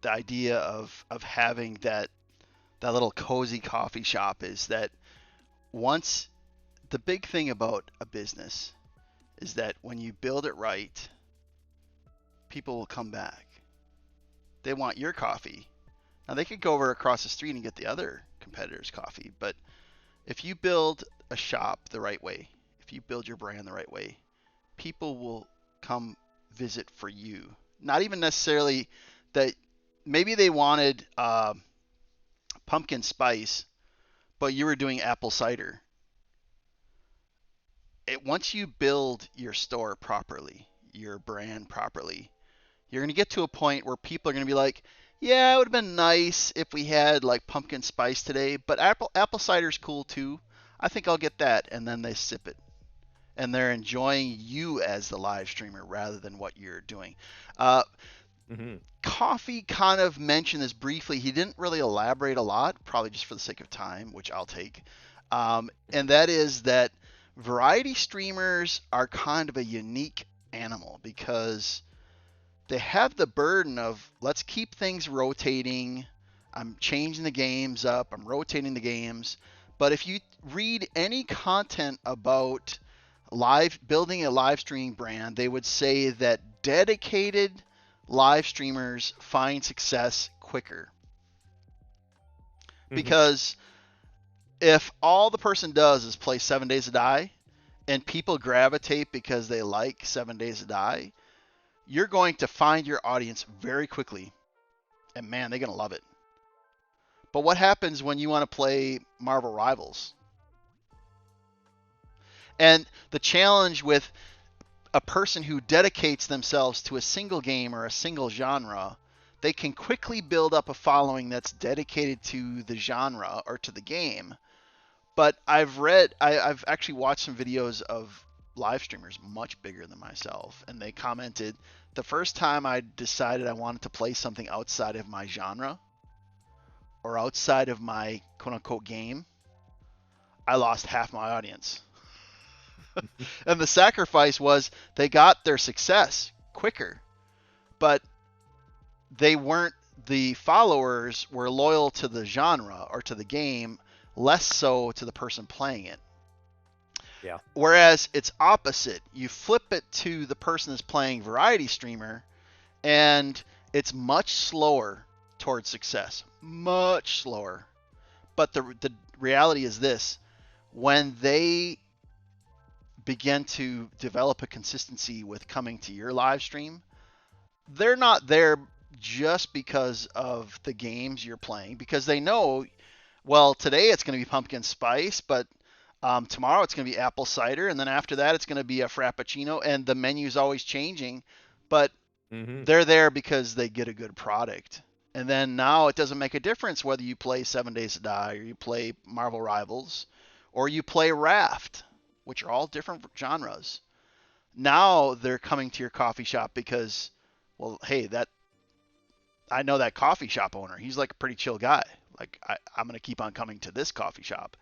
the idea of having that little cozy coffee shop is that once the big thing about a business is that when you build it right, people will come back. They want your coffee. Now they could go over across the street and get the other competitor's coffee, but if you build a shop the right way, if you build your brand the right way, people will come visit for you. Not even necessarily that maybe they wanted pumpkin spice, but you were doing apple cider. Once you build your store properly, your brand properly, you're going to get to a point where people are going to be like, yeah, it would have been nice if we had like pumpkin spice today, but apple cider's cool too. I think I'll get that. And then they sip it. And they're enjoying you as the live streamer rather than what you're doing. Coffee kind of mentioned this briefly. He didn't really elaborate a lot, probably just for the sake of time, which I'll take. And that is that variety streamers are kind of a unique animal because they have the burden of let's keep things rotating. I'm changing the games up. I'm rotating the games. But if you read any content about building a live streaming brand, they would say that dedicated live streamers find success quicker. Because if all the person does is play 7 Days to Die and people gravitate because they like 7 Days to Die, you're going to find your audience very quickly. And man, they're going to love it. But what happens when you want to play Marvel Rivals? And the challenge with a person who dedicates themselves to a single game or a single genre, they can quickly build up a following that's dedicated to the genre or to the game. But I've actually watched some videos of live streamers much bigger than myself, and they commented, the first time I decided I wanted to play something outside of my genre or outside of my quote-unquote game, I lost half my audience. And the sacrifice was they got their success quicker, but the followers were loyal to the genre or to the game, less so to the person playing it. Yeah. Whereas it's opposite. You flip it to the person that's playing variety streamer, and it's much slower towards success. Much slower. But the reality is this. When they begin to develop a consistency with coming to your live stream, they're not there just because of the games you're playing, because they know, well, today it's going to be pumpkin spice, but tomorrow it's going to be apple cider, and then after that it's going to be a frappuccino, and the menu's always changing, but they're there because they get a good product. And then now it doesn't make a difference whether you play 7 Days to Die or you play Marvel Rivals or you play Raft, which are all different genres. Now they're coming to your coffee shop because, well, hey, I know that coffee shop owner. He's like a pretty chill guy. Like I'm going to keep on coming to this coffee shop.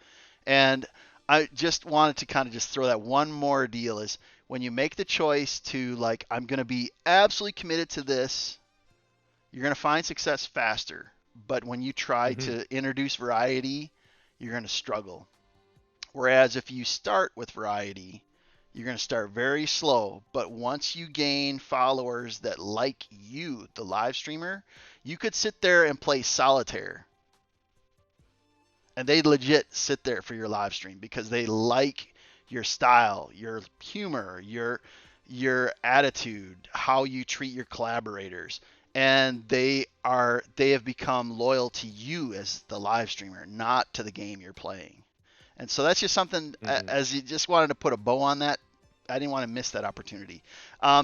And I just wanted to kind of just throw that one more deal is when you make the choice to like, I'm going to be absolutely committed to this, you're going to find success faster. But when you try to introduce variety, you're going to struggle. Whereas if you start with variety, you're going to start very slow. But once you gain followers that like you, the live streamer, you could sit there and play solitaire. And they legit sit there for your live stream because they like your style, your humor, your attitude, how you treat your collaborators, and they have become loyal to you as the live streamer, not to the game you're playing. And so that's just something, Mhm. as you just wanted to put a bow on that. I didn't want to miss that opportunity.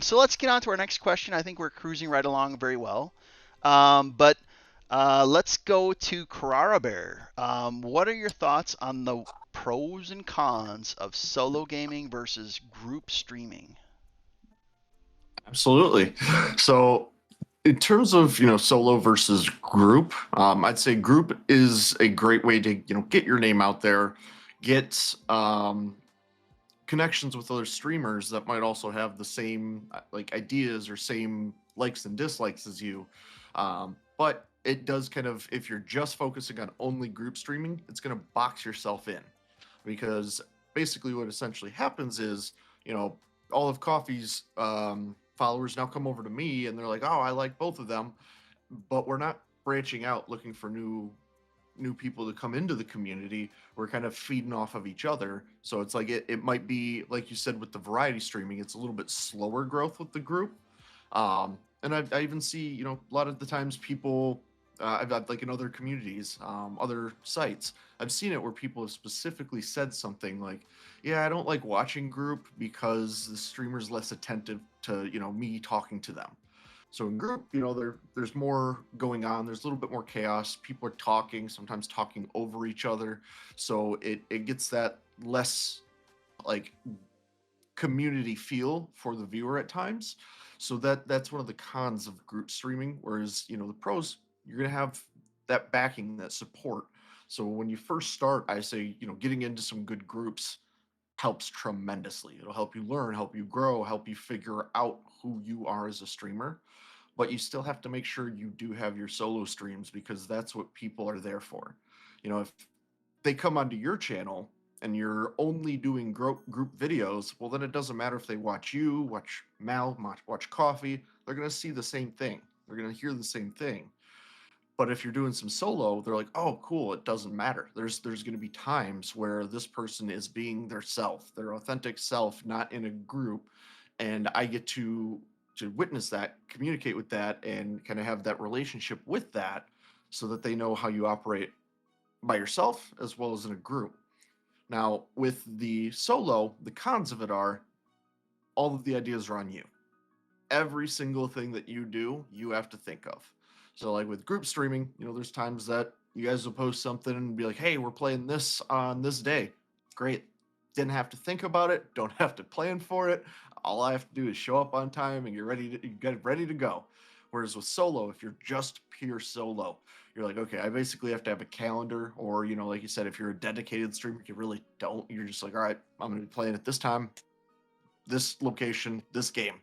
So let's get on to our next question. I think we're cruising right along very well. But let's go to Carrara Bear. What are your thoughts on the pros and cons of solo gaming versus group streaming? Absolutely. So, in terms of solo versus group, I'd say group is a great way to get your name out there, get connections with other streamers that might also have the same like ideas or same likes and dislikes as you. But it does kind of, if you're just focusing on only group streaming, it's going to box yourself in, because basically what essentially happens is, all of Coffee's followers now come over to me and they're like, oh, I like both of them, but we're not branching out looking for new people to come into the community. We're kind of feeding off of each other. So it's like it might be like you said with the variety streaming, it's a little bit slower growth with the group. And I even see, a lot of the times people, I've like in other communities, other sites, I've seen it where people have specifically said something like, yeah, I don't like watching group because the streamer's less attentive to, me talking to them. So in group, there's more going on. There's a little bit more chaos. People are talking, sometimes talking over each other. So it gets that less like community feel for the viewer at times. So that's one of the cons of group streaming. Whereas, the pros, you're gonna have that backing, that support. So when you first start, I say, getting into some good groups helps tremendously. It'll help you learn, help you grow, help you figure out who you are as a streamer. But you still have to make sure you do have your solo streams, because that's what people are there for. If they come onto your channel and you're only doing group videos, well, then it doesn't matter if they watch you, watch Mal, watch Coffee. They're going to see the same thing. They're going to hear the same thing. But if you're doing some solo, they're like, oh, cool, it doesn't matter. There's going to be times where this person is being their self, their authentic self, not in a group, and I get to witness that, communicate with that, and kind of have that relationship with that, so that they know how you operate by yourself as well as in a group. Now, with the solo, the cons of it are all of the ideas are on you. Every single thing that you do, you have to think of. So, like with group streaming, there's times that you guys will post something and be like, hey, we're playing this on this day. Great. Didn't have to think about it, don't have to plan for it. All I have to do is show up on time and get ready to go. Whereas with solo, if you're just pure solo, you're like, okay, I basically have to have a calendar, or like you said, if you're a dedicated streamer, you really don't. You're just like, all right, I'm gonna be playing at this time, this location, this game.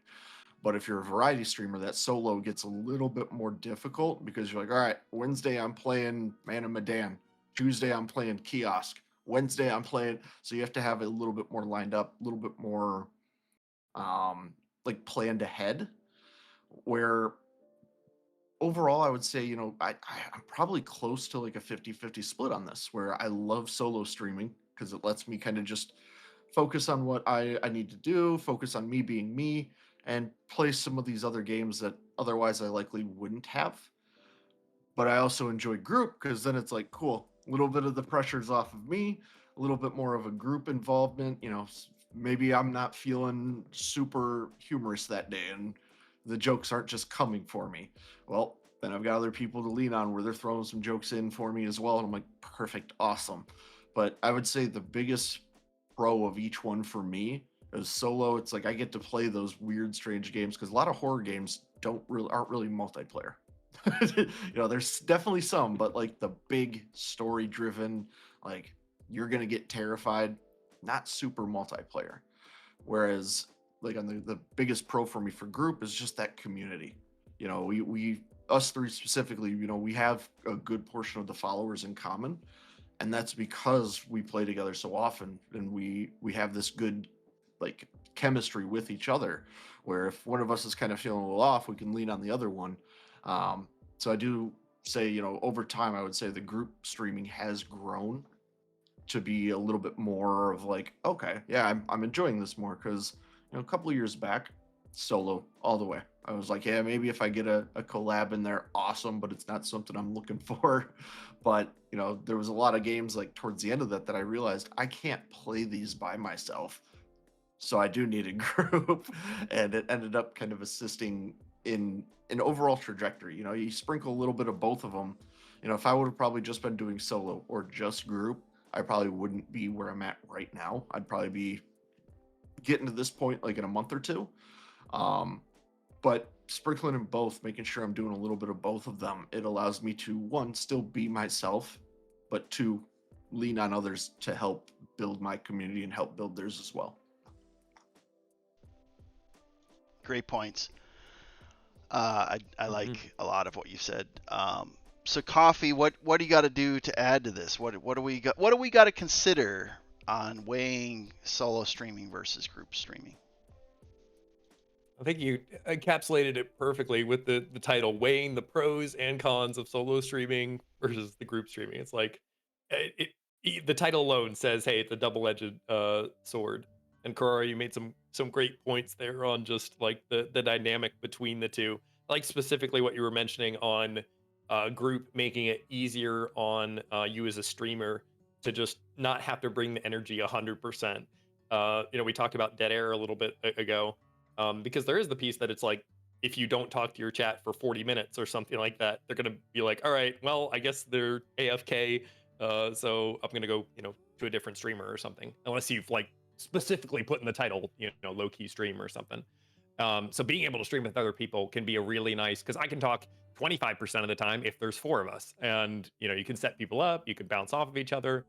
But if you're a variety streamer, that solo gets a little bit more difficult, because you're like, all right, Wednesday I'm playing Man of Medan. Tuesday I'm playing Kiosk. Wednesday I'm playing. So you have to have it a little bit more lined up, a little bit more like planned ahead. Where overall, I would say, I'm probably close to like a 50-50 split on this, where I love solo streaming because it lets me kind of just focus on what I need to do, focus on me being me, and play some of these other games that otherwise I likely wouldn't have. But I also enjoy group, because then it's like, cool, a little bit of the pressure's off of me, a little bit more of a group involvement. Maybe I'm not feeling super humorous that day and the jokes aren't just coming for me. Well, then I've got other people to lean on where they're throwing some jokes in for me as well. And I'm like, perfect, awesome. But I would say the biggest pro of each one for me is solo. It's like I get to play those weird, strange games, because a lot of horror games aren't really multiplayer. There's definitely some, but like the big story driven, like you're gonna get terrified, not super multiplayer. Whereas like on the biggest pro for me for group is just that community. We us three specifically, we have a good portion of the followers in common, and that's because we play together so often, and we have this good like chemistry with each other, where if one of us is kind of feeling a little off, we can lean on the other one. So I do say, over time, I would say the group streaming has grown to be a little bit more of like, okay, yeah, I'm enjoying this more, because a couple of years back, solo all the way. I was like, yeah, maybe if I get a collab in there, awesome, but it's not something I'm looking for. But, there was a lot of games like towards the end of that I realized I can't play these by myself. So I do need a group. And it ended up kind of assisting in an overall trajectory. You sprinkle a little bit of both of them. If I would have probably just been doing solo or just group, I probably wouldn't be where I'm at right now. I'd probably be getting to this point like in a month or two. But sprinkling in both, making sure I'm doing a little bit of both of them, it allows me to, one, still be myself, but two, lean on others to help build my community and help build theirs as well. Great points. I like a lot of what you said. So Coffee, what do you got to do to add to this? What do we got to consider on weighing solo streaming versus group streaming? I think you encapsulated it perfectly with the title, weighing the pros and cons of solo streaming versus the group streaming. It's like the title alone says, hey, it's a double-edged sword. And Karara, you made some great points there on just like the dynamic between the two. Like specifically what you were mentioning on group, making it easier on you as a streamer to just not have to bring the energy 100%. We talked about dead air a little bit ago. Because there is the piece that it's like, if you don't talk to your chat for 40 minutes or something like that, they're going to be like, all right, well, I guess they're AFK. So I'm going to go, to a different streamer or something, unless you've like specifically put in the title, low key stream or something. So being able to stream with other people can be a really nice, because I can talk 25% of the time if there's 4 of us, and you can set people up, you can bounce off of each other.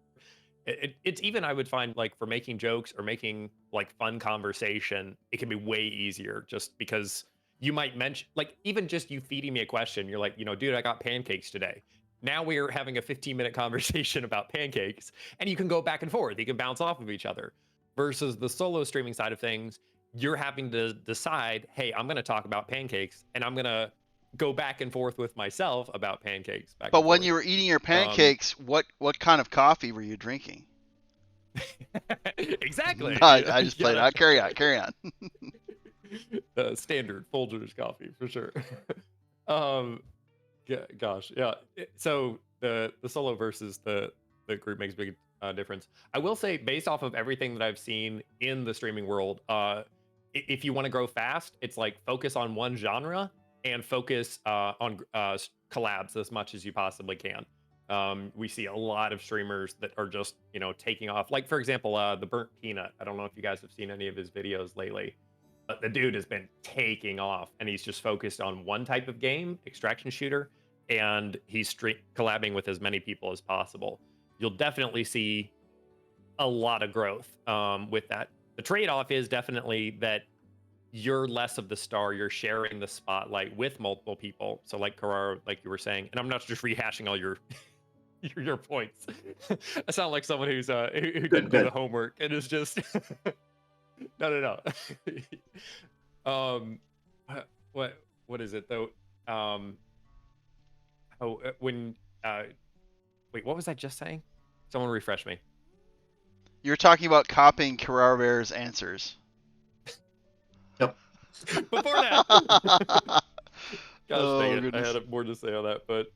It's even, I would find, like for making jokes or making like fun conversation, it can be way easier just because you might mention, like even just you feeding me a question, you're like, dude, I got pancakes today. Now we're having a 15-minute conversation about pancakes, and you can go back and forth. You can bounce off of each other. Versus the solo streaming side of things, you're having to decide, hey, I'm going to talk about pancakes, and I'm going to go back and forth with myself about pancakes. But when you were eating your pancakes, what kind of coffee were you drinking? Exactly. No, I just played out. Carry on. Standard Folgers coffee for sure. Gosh, yeah. So the solo versus the group makes a big difference. I will say, based off of everything that I've seen in the streaming world, if you want to grow fast, it's like focus on one genre and focus on collabs as much as you possibly can. We see a lot of streamers that are just, taking off. Like, for example, the Burnt Peanut. I don't know if you guys have seen any of his videos lately, but the dude has been taking off, and he's just focused on one type of game, extraction shooter, and he's collabing with as many people as possible. You'll definitely see a lot of growth with that. The trade-off is definitely that you're less of the star. You're sharing the spotlight with multiple people. So like Karara, like you were saying, and I'm not just rehashing all your your points. I sound like someone who didn't do the homework and is just no. What is it though? Wait, what was I just saying? Someone refresh me. You're talking about copying Karara Bear's answers. Yep. Before that. Gosh dang it. Goodness. I had more to say on that, but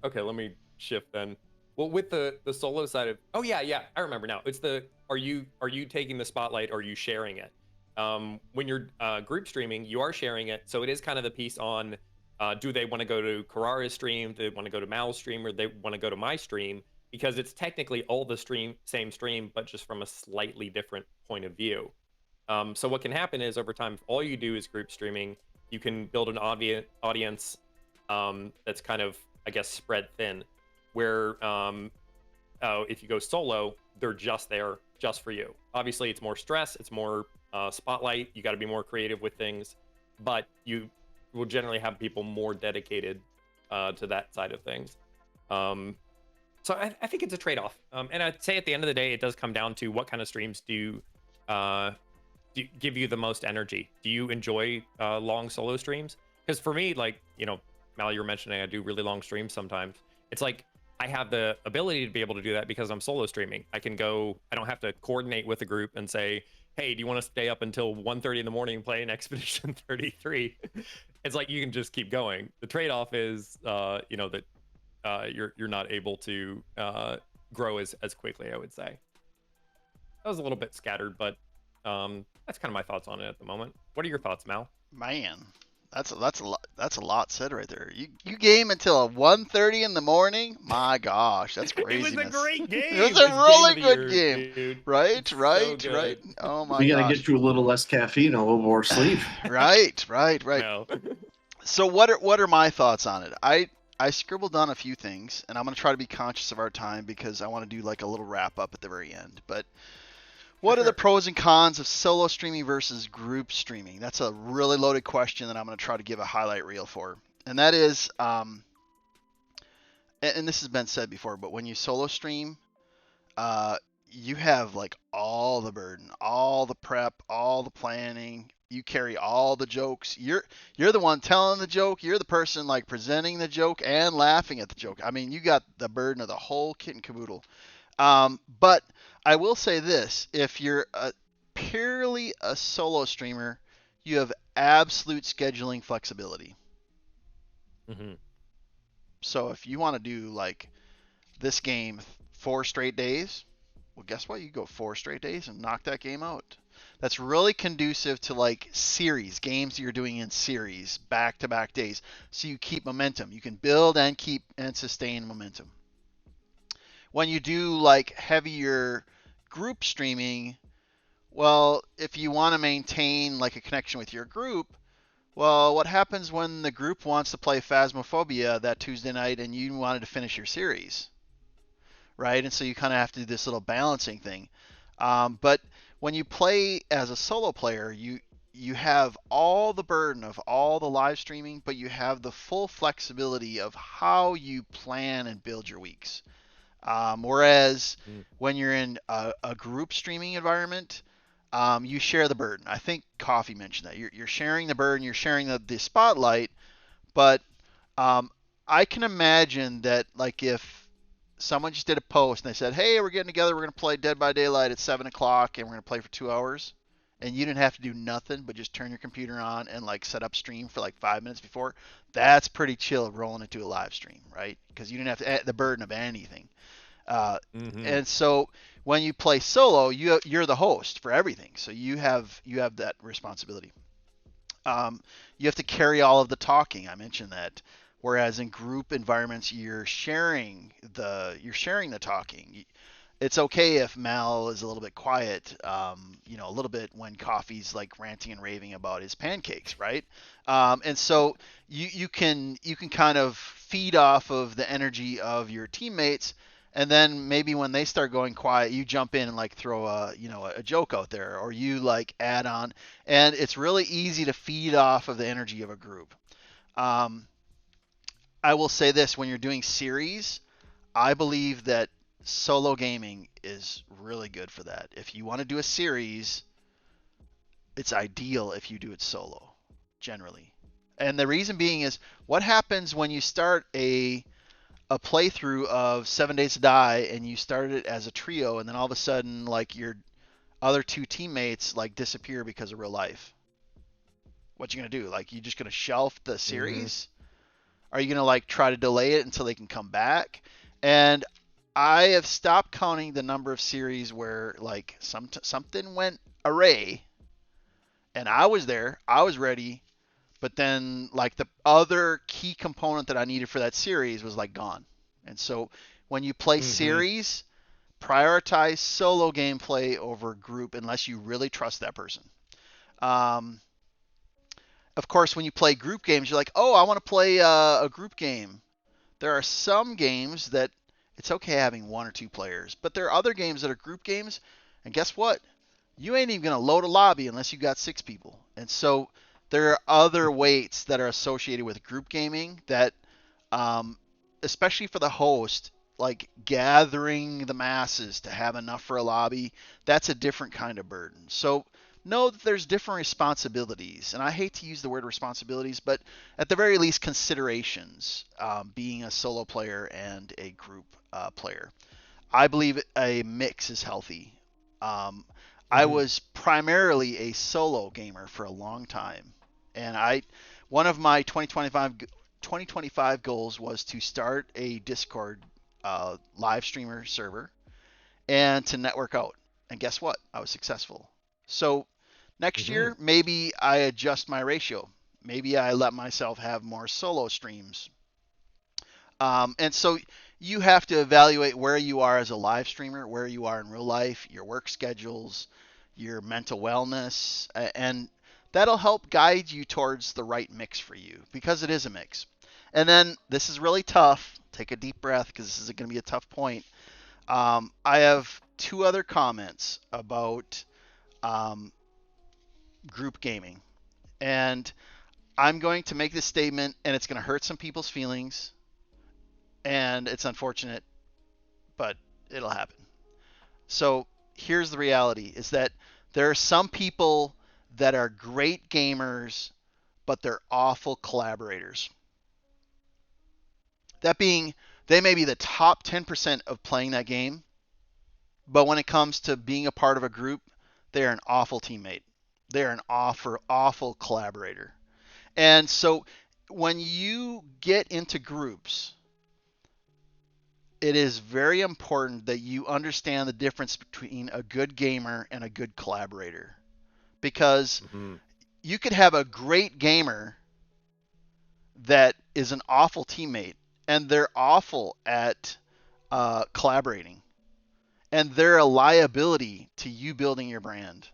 okay, let me shift then. Well, with the solo side of, oh yeah, I remember now. It's are you taking the spotlight, or are you sharing it? When you're group streaming, you are sharing it, so it is kind of the piece on do they want to go to Karara's stream, do they want to go to Mal's stream, or they want to go to my stream, because it's technically all the same stream, but just from a slightly different point of view. So what can happen is, over time, if all you do is group streaming, you can build an audience that's kind of, I guess, spread thin, where if you go solo, they're just there just for you. Obviously, it's more stress, it's more spotlight, you got to be more creative with things, but you will generally have people more dedicated to that side of things. So I think it's a trade-off. And I'd say at the end of the day, it does come down to what kind of streams do give you the most energy. Do you enjoy long solo streams? Because for me, like, Mal, you were mentioning I do really long streams sometimes. It's like I have the ability to be able to do that because I'm solo streaming. I can go, I don't have to coordinate with a group and say, hey, do you want to stay up until 1:30 in the morning and play an Expedition 33? It's like you can just keep going. The trade-off is, that you're not able to grow as quickly, I would say. That was a little bit scattered, but that's kind of my thoughts on it at the moment. What are your thoughts, Mal? Man, that's a lot said right there. You game until 1:30 in the morning? My gosh, that's It craziness. was a great game. It was a It's really game of the good year, game. dude. Right, It's so right, good. right. Oh my We gotta gosh. get you a little less caffeine, a little more sleep. Right. No. So what are my thoughts on it? I scribbled down a few things, and I'm gonna try to be conscious of our time because I want to do like a little wrap up at the very end. But what are the pros and cons of solo streaming versus group streaming? That's a really loaded question that I'm going to try to give a highlight reel for. And that is, and this has been said before, but when you solo stream, you have like all the burden, all the prep, all the planning. You carry all the jokes. You're the one telling the joke. You're the person like presenting the joke and laughing at the joke. I mean, you got the burden of the whole kit and caboodle. But I will say this, if you're purely a solo streamer, you have absolute scheduling flexibility. Mm-hmm. So if you want to do like this game 4 straight days, well, guess what? You go 4 straight days and knock that game out. That's really conducive to like series, games you're doing in series, back-to-back days. So you keep momentum. You can build and keep and sustain momentum. When you do like heavier group streaming, well, if you want to maintain like a connection with your group, well, what happens when the group wants to play Phasmophobia that Tuesday night and you wanted to finish your series, right? And so you kind of have to do this little balancing thing. But when you play as a solo player, you have all the burden of all the live streaming, but you have the full flexibility of how you plan and build your weeks. Whereas when you're in a group streaming environment, you share the burden. I think Coffee mentioned that. You're sharing the burden, you're sharing the spotlight, but I can imagine that like if someone just did a post and they said, hey, we're getting together, we're going to play Dead by Daylight at 7 o'clock and we're going to play for 2 hours, and you didn't have to do nothing but just turn your computer on and like set up stream for like 5 minutes before, that's pretty chill rolling into a live stream, right? Because you didn't have to add the burden of anything. And so when you play solo, you're the host for everything. So you have that responsibility. You have to carry all of the talking. I mentioned that. Whereas in group environments, you're sharing the talking. It's okay if Mal is a little bit quiet, a little bit when Coffee's like ranting and raving about his pancakes, right? And so you can kind of feed off of the energy of your teammates. And then maybe when they start going quiet, you jump in and like throw a joke out there, or you like add on, and it's really easy to feed off of the energy of a group. I will say this: when you're doing series, I believe that solo gaming is really good for that. If you want to do a series, it's ideal if you do it solo, generally. And the reason being is, what happens when you start a playthrough of 7 Days to Die and you started it as a trio, and then all of a sudden like your other 2 teammates like disappear because of real life? What you gonna do? Like, you just gonna shelf the series? Are you gonna like try to delay it until they can come back? And I have stopped counting the number of series where like something went array and I was there, I was ready, but then like the other key component that I needed for that series was like gone. And so when you play series, prioritize solo gameplay over group unless you really trust that person. Of course, when you play group games, you're like, oh, I want to play a group game. There are some games that it's okay having 1 or 2 players, but there are other games that are group games, and guess what? You ain't even going to load a lobby unless you got 6 people. And so there are other weights that are associated with group gaming that, especially for the host, like gathering the masses to have enough for a lobby, that's a different kind of burden. So know that there's different responsibilities, and I hate to use the word responsibilities, but at the very least considerations, being a solo player and a group player. I believe a mix is healthy. I was primarily a solo gamer for a long time, and one of my 2025 goals was to start a Discord live streamer server and to network out. And guess what? I was successful. So next year, maybe I adjust my ratio. Maybe I let myself have more solo streams. And so you have to evaluate where you are as a live streamer, where you are in real life, your work schedules, your mental wellness, and that'll help guide you towards the right mix for you, because it is a mix. And then this is really tough. Take a deep breath, because this is going to be a tough point. I have 2 other comments about group gaming. And I'm going to make this statement, and it's going to hurt some people's feelings. And it's unfortunate, but it'll happen. So here's the reality, is that there are some people that are great gamers, but they're awful collaborators. That being, they may be the top 10% of playing that game, but when it comes to being a part of a group, they're an awful teammate. They're an awful collaborator. And so when you get into groups, it is very important that you understand the difference between a good gamer and a good collaborator. Because you could have a great gamer that is an awful teammate, and they're awful at collaborating. And they're a liability to you building your brand.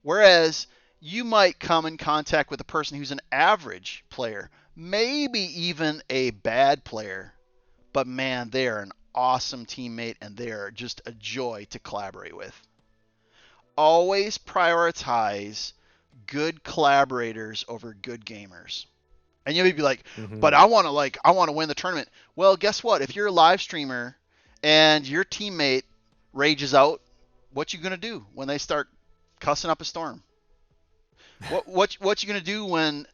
Whereas you might come in contact with a person who's an average player, maybe even a bad player, but man, they are an awesome teammate and they are just a joy to collaborate with. Always prioritize good collaborators over good gamers. And you may be like, but I want to win the tournament. Well, guess what? If you're a live streamer and your teammate rages out, what you gonna do when they start cussing up a storm? What you gonna do when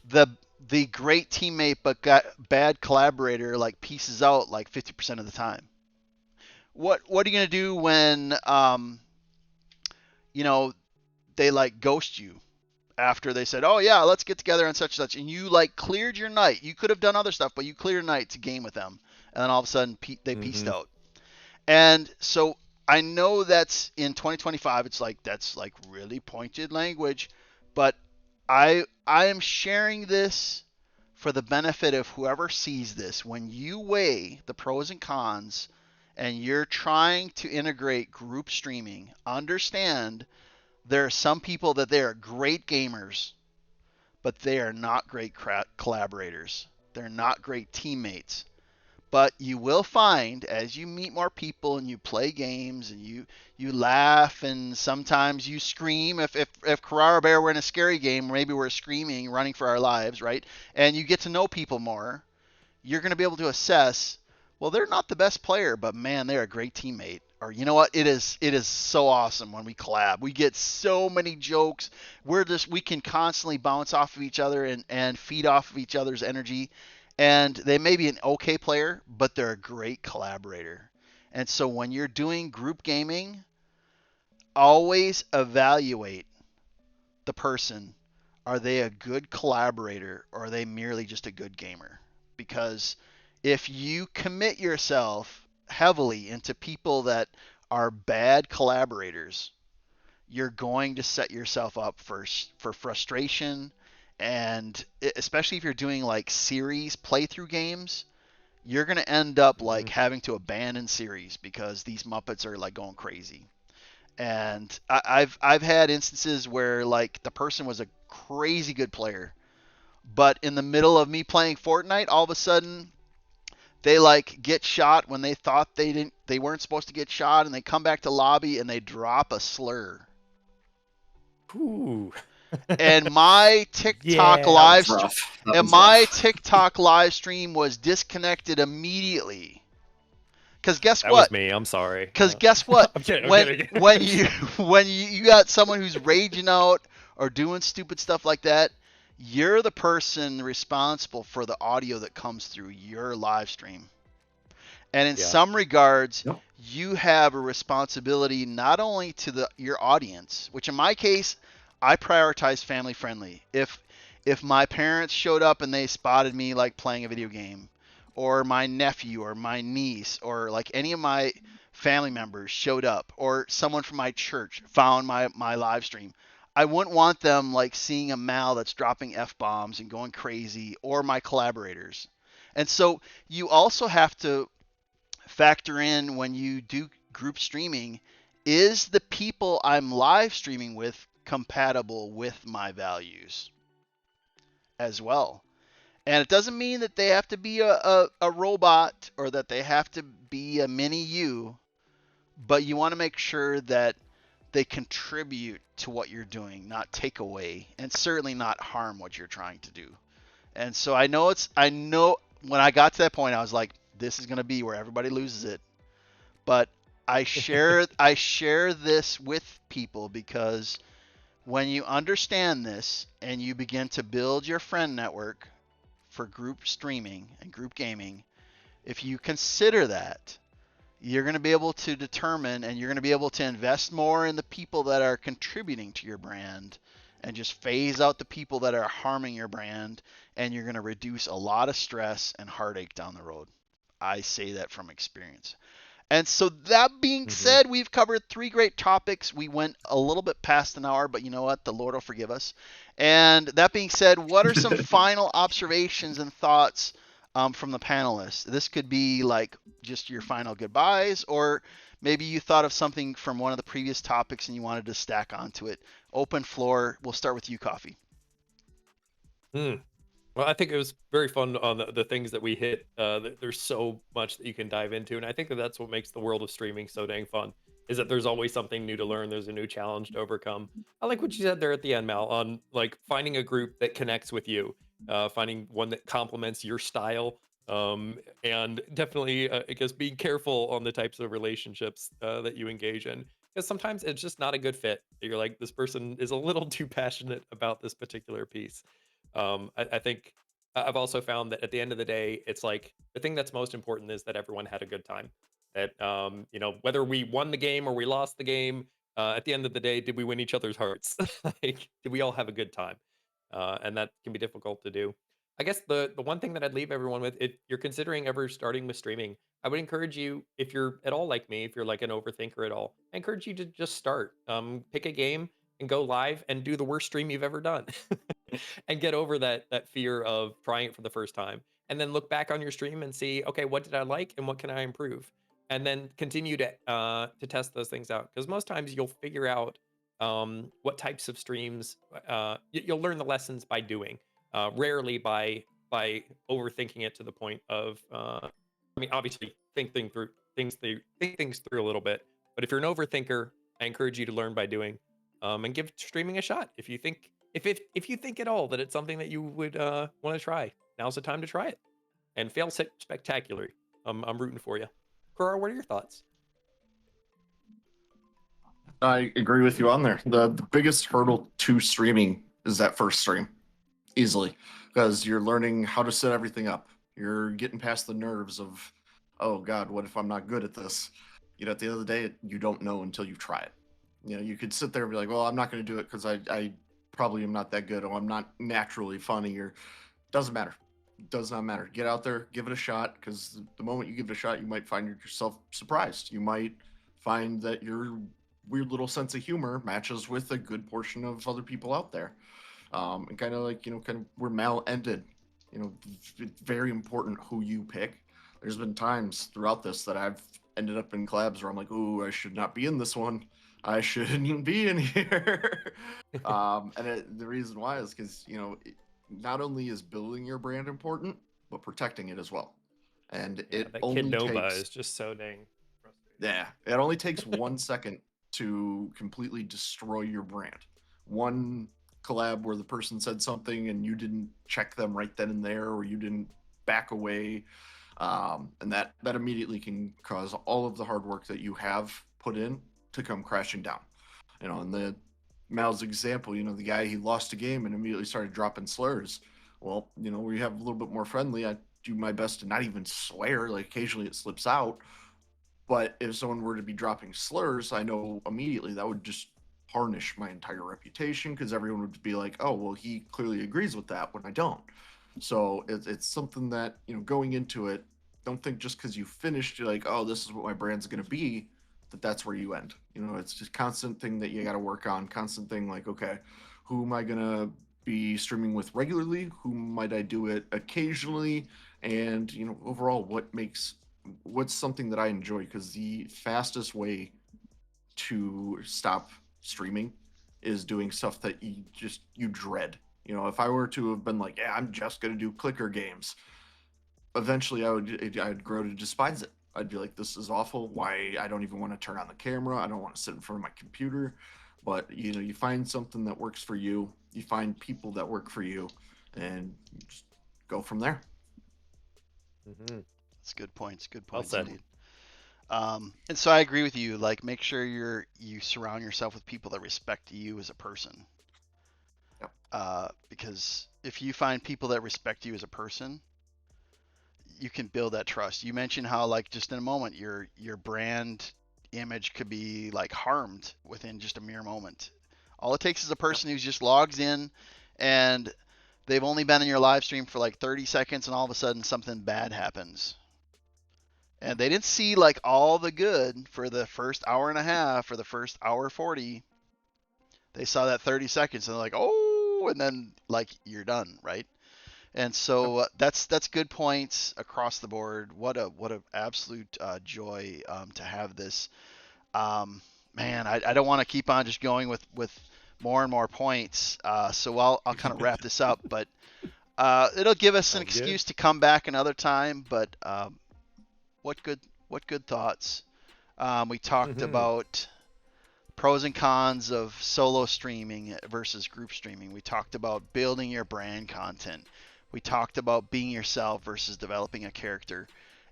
the great teammate but bad collaborator like pieces out like 50% of the time? What are you gonna do when they like ghost you after they said, oh yeah, let's get together on such and such, and you like cleared your night? You could have done other stuff, but you cleared a night to game with them, and then all of a sudden they pieced out. And so I know that's in 2025, that's like really pointed language, but I am sharing this for the benefit of whoever sees this. When you weigh the pros and cons and you're trying to integrate group streaming, understand there are some people that they are great gamers, but they are not great collaborators. They're not great teammates. But you will find, as you meet more people and you play games and you laugh and sometimes you scream. If Carrara Bear were in a scary game, maybe we're screaming, running for our lives, right? And you get to know people more, you're going to be able to assess, well, they're not the best player, but man, they're a great teammate. Or you know what? It is so awesome when we collab. We get so many jokes. We can constantly bounce off of each other and feed off of each other's energy. And they may be an okay player, but they're a great collaborator. And so when you're doing group gaming, always evaluate the person. Are they a good collaborator, or are they merely just a good gamer? Because if you commit yourself heavily into people that are bad collaborators, you're going to set yourself up for frustration. And especially if you're doing like series playthrough games, you're going to end up like having to abandon series because these Muppets are like going crazy. And I've had instances where like the person was a crazy good player, but in the middle of me playing Fortnite, all of a sudden they like get shot when they thought they weren't supposed to get shot, and they come back to lobby and they drop a slur. Ooh. And my TikTok TikTok live stream was disconnected immediately. Because guess what? That was me. I'm sorry. Because guess what? I'm kidding. When you got someone who's raging out or doing stupid stuff like that, you're the person responsible for the audio that comes through your live stream. And in Yeah. some regards, Yep. you have a responsibility not only to your audience, which in my case, I prioritize family friendly. If my parents showed up and they spotted me like playing a video game, or my nephew or my niece or like any of my family members showed up, or someone from my church found my live stream, I wouldn't want them like seeing a Mal that's dropping F-bombs and going crazy, or my collaborators. And so you also have to factor in when you do group streaming, is the people I'm live streaming with compatible with my values as well? And it doesn't mean that they have to be a robot or that they have to be a mini you, but you want to make sure that they contribute to what you're doing, not take away, and certainly not harm what you're trying to do. And so I know when I got to that point, I was like, this is going to be where everybody loses it. But I share this with people because when you understand this and you begin to build your friend network for group streaming and group gaming, if you consider that, you're going to be able to determine and you're going to be able to invest more in the people that are contributing to your brand and just phase out the people that are harming your brand, and you're going to reduce a lot of stress and heartache down the road. I say that from experience. And so that being said, we've covered 3 great topics. We went a little bit past an hour, but you know what? The Lord will forgive us. And that being said, what are some final observations and thoughts from the panelists? This could be like just your final goodbyes, or maybe you thought of something from one of the previous topics and you wanted to stack onto it. Open floor. We'll start with you, Coffee. Well, I think it was very fun on the things that we hit. There's so much that you can dive into, and I think that that's what makes the world of streaming so dang fun. Is that there's always something new to learn. There's a new challenge to overcome. I like what you said there at the end, Mal, on like finding a group that connects with you, finding one that complements your style, and definitely, I guess, being careful on the types of relationships that you engage in. Because sometimes it's just not a good fit. You're like, this person is a little too passionate about this particular piece. I think I've also found that at the end of the day, it's like the thing that's most important is that everyone had a good time. That whether we won the game or we lost the game, at the end of the day, did we win each other's hearts? Like, did we all have a good time? And that can be difficult to do. I guess the one thing that I'd leave everyone with, if you're considering ever starting with streaming, I would encourage you, if you're at all like me, if you're like an overthinker at all, I encourage you to just start. Pick a game and go live and do the worst stream you've ever done. And get over that fear of trying it for the first time, and then look back on your stream and see, okay, what did I like and what can I improve, and then continue to test those things out, because most times you'll figure out what types of streams, you'll learn the lessons by doing, rarely by overthinking it to the point of I mean, obviously think things through a little bit, but if you're an overthinker, I encourage you to learn by doing, and give streaming a shot. If you think if you think at all that it's something that you would want to try, now's the time to try it and fail spectacularly. I'm rooting for you. Kura, what are your thoughts? I agree with you on there. The biggest hurdle to streaming is that first stream, easily, because you're learning how to set everything up. You're getting past the nerves of, oh God, what if I'm not good at this? At the end of the day, you don't know until you try it. You could sit there and be like, well, I'm not going to do it because I probably am not that good, or I'm not naturally funny, or doesn't matter. It does not matter. Get out there, give it a shot, because the moment you give it a shot, you might find yourself surprised. You might find that your weird little sense of humor matches with a good portion of other people out there. And kind of like, kind of where Mal ended, it's very important who you pick. There's been times throughout this that I've ended up in collabs where I'm like, ooh, I should not be in this one. I shouldn't be in here. The reason why is because, not only is building your brand important, but protecting it as well. And it that only Kid Nova takes, is just so dang frustrating. yeah, it only takes 1 second to completely destroy your brand. One collab where the person said something and you didn't check them right then and there, or you didn't back away, and that immediately can cause all of the hard work that you have put in to come crashing down. In the Mal's example, the guy, he lost a game and immediately started dropping slurs. Well, we have a little bit more friendly. I do my best to not even swear. Like occasionally it slips out. But if someone were to be dropping slurs, I know immediately that would just tarnish my entire reputation because everyone would be like, oh, well, he clearly agrees with that when I don't. So it's something that, going into it, don't think just because you finished, you're like, oh, this is what my brand's going to be, that's where you end. It's just constant thing that you got to work on, constant thing like, okay, who am I going to be streaming with regularly? Who might I do it occasionally? And, overall, what's something that I enjoy? Because the fastest way to stop streaming is doing stuff that you dread. If I were to have been like, yeah, I'm just gonna do clicker games, eventually I'd grow to despise it. I'd be like, this is awful. Why? I don't even want to turn on the camera. I don't want to sit in front of my computer. But you find something that works for you. You find people that work for you, and you just go from there. Mm-hmm. That's good points. Good Well points said. indeed. And so I agree with you. Like, make sure you surround yourself with people that respect you as a person. Yep. Because if you find people that respect you as a person, you can build that trust. You mentioned how, like, just in a moment, your brand image could be like harmed within just a mere moment. All it takes is a person who just logs in and they've only been in your live stream for like 30 seconds and all of a sudden something bad happens. And they didn't see like all the good for the first hour and a half or the first hour 40. They saw that 30 seconds and they're like, oh, and then like you're done, right? And so that's good points across the board. What a absolute joy to have this. Man, I don't want to keep on just going with more and more points. So I'll kind of wrap this up, but it'll give us an excuse to come back another time. But what good thoughts. We talked about pros and cons of solo streaming versus group streaming. We talked about building your brand content. We talked about being yourself versus developing a character.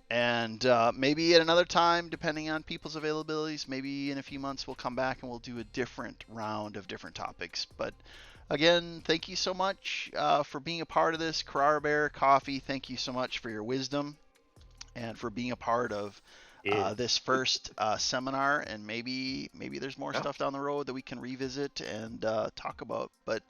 And maybe at another time, depending on people's availabilities, maybe in a few months we'll come back and we'll do a different round of different topics. But again, thank you so much for being a part of this. Carrara Bear Coffee, thank you so much for your wisdom and for being a part of this first seminar. And maybe there's more stuff down the road that we can revisit and talk about. But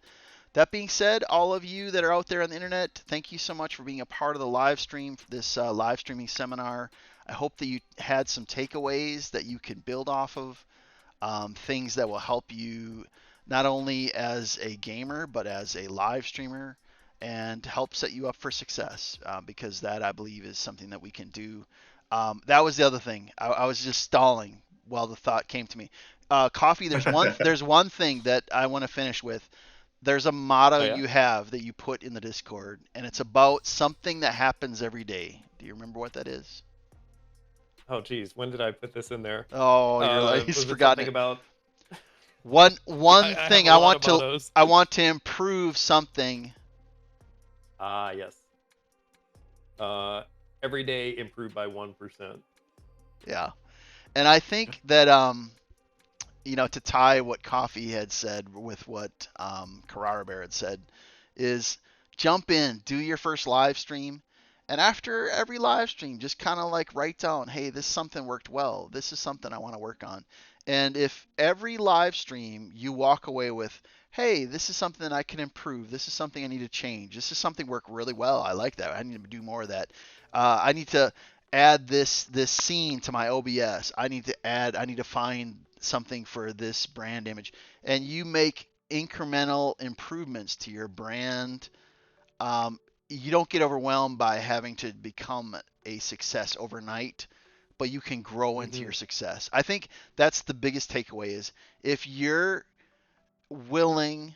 that being said, all of you that are out there on the internet, thank you so much for being a part of the live stream for this live streaming seminar. I hope that you had some takeaways that you can build off of, things that will help you not only as a gamer, but as a live streamer and help set you up for success, because that, I believe, is something that we can do. That was the other thing. I was just stalling while the thought came to me. Coffee, there's one thing that I want to finish with. There's a motto you have that you put in the Discord, and it's about something that happens every day. Do you remember what that is? Oh, geez. When did I put this in there? Oh, you're like, he's forgotten about one thing. I want to improve something. Yes. Every day improve by 1%. Yeah. And I think that to tie what Coffee had said with what Carrara Bear had said, is jump in, do your first live stream, and after every live stream, just kind of like write down, hey, this something worked well. This is something I want to work on. And if every live stream you walk away with, hey, this is something I can improve. This is something I need to change. This is something worked really well. I like that. I need to do more of that. I need to add this scene to my OBS. I need to find something for this brand image, and you make incremental improvements to your brand. You don't get overwhelmed by having to become a success overnight, but you can grow into your success. I think that's the biggest takeaway, is if you're willing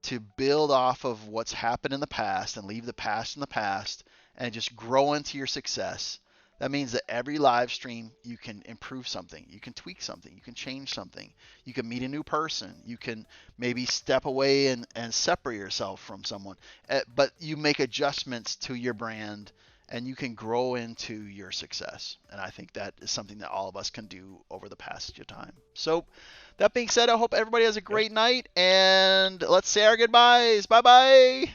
to build off of what's happened in the past and leave the past in the past and just grow into your success, that means that every live stream you can improve something, you can tweak something, you can change something, you can meet a new person, you can maybe step away and separate yourself from someone, but you make adjustments to your brand and you can grow into your success. And I think that is something that all of us can do over the passage of time. So that being said, I hope everybody has a great night, and let's say our goodbyes. Bye-bye.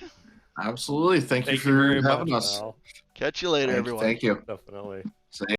Absolutely. Thank you for having us. Val. Catch you later, everyone. Thank you. Definitely. Same.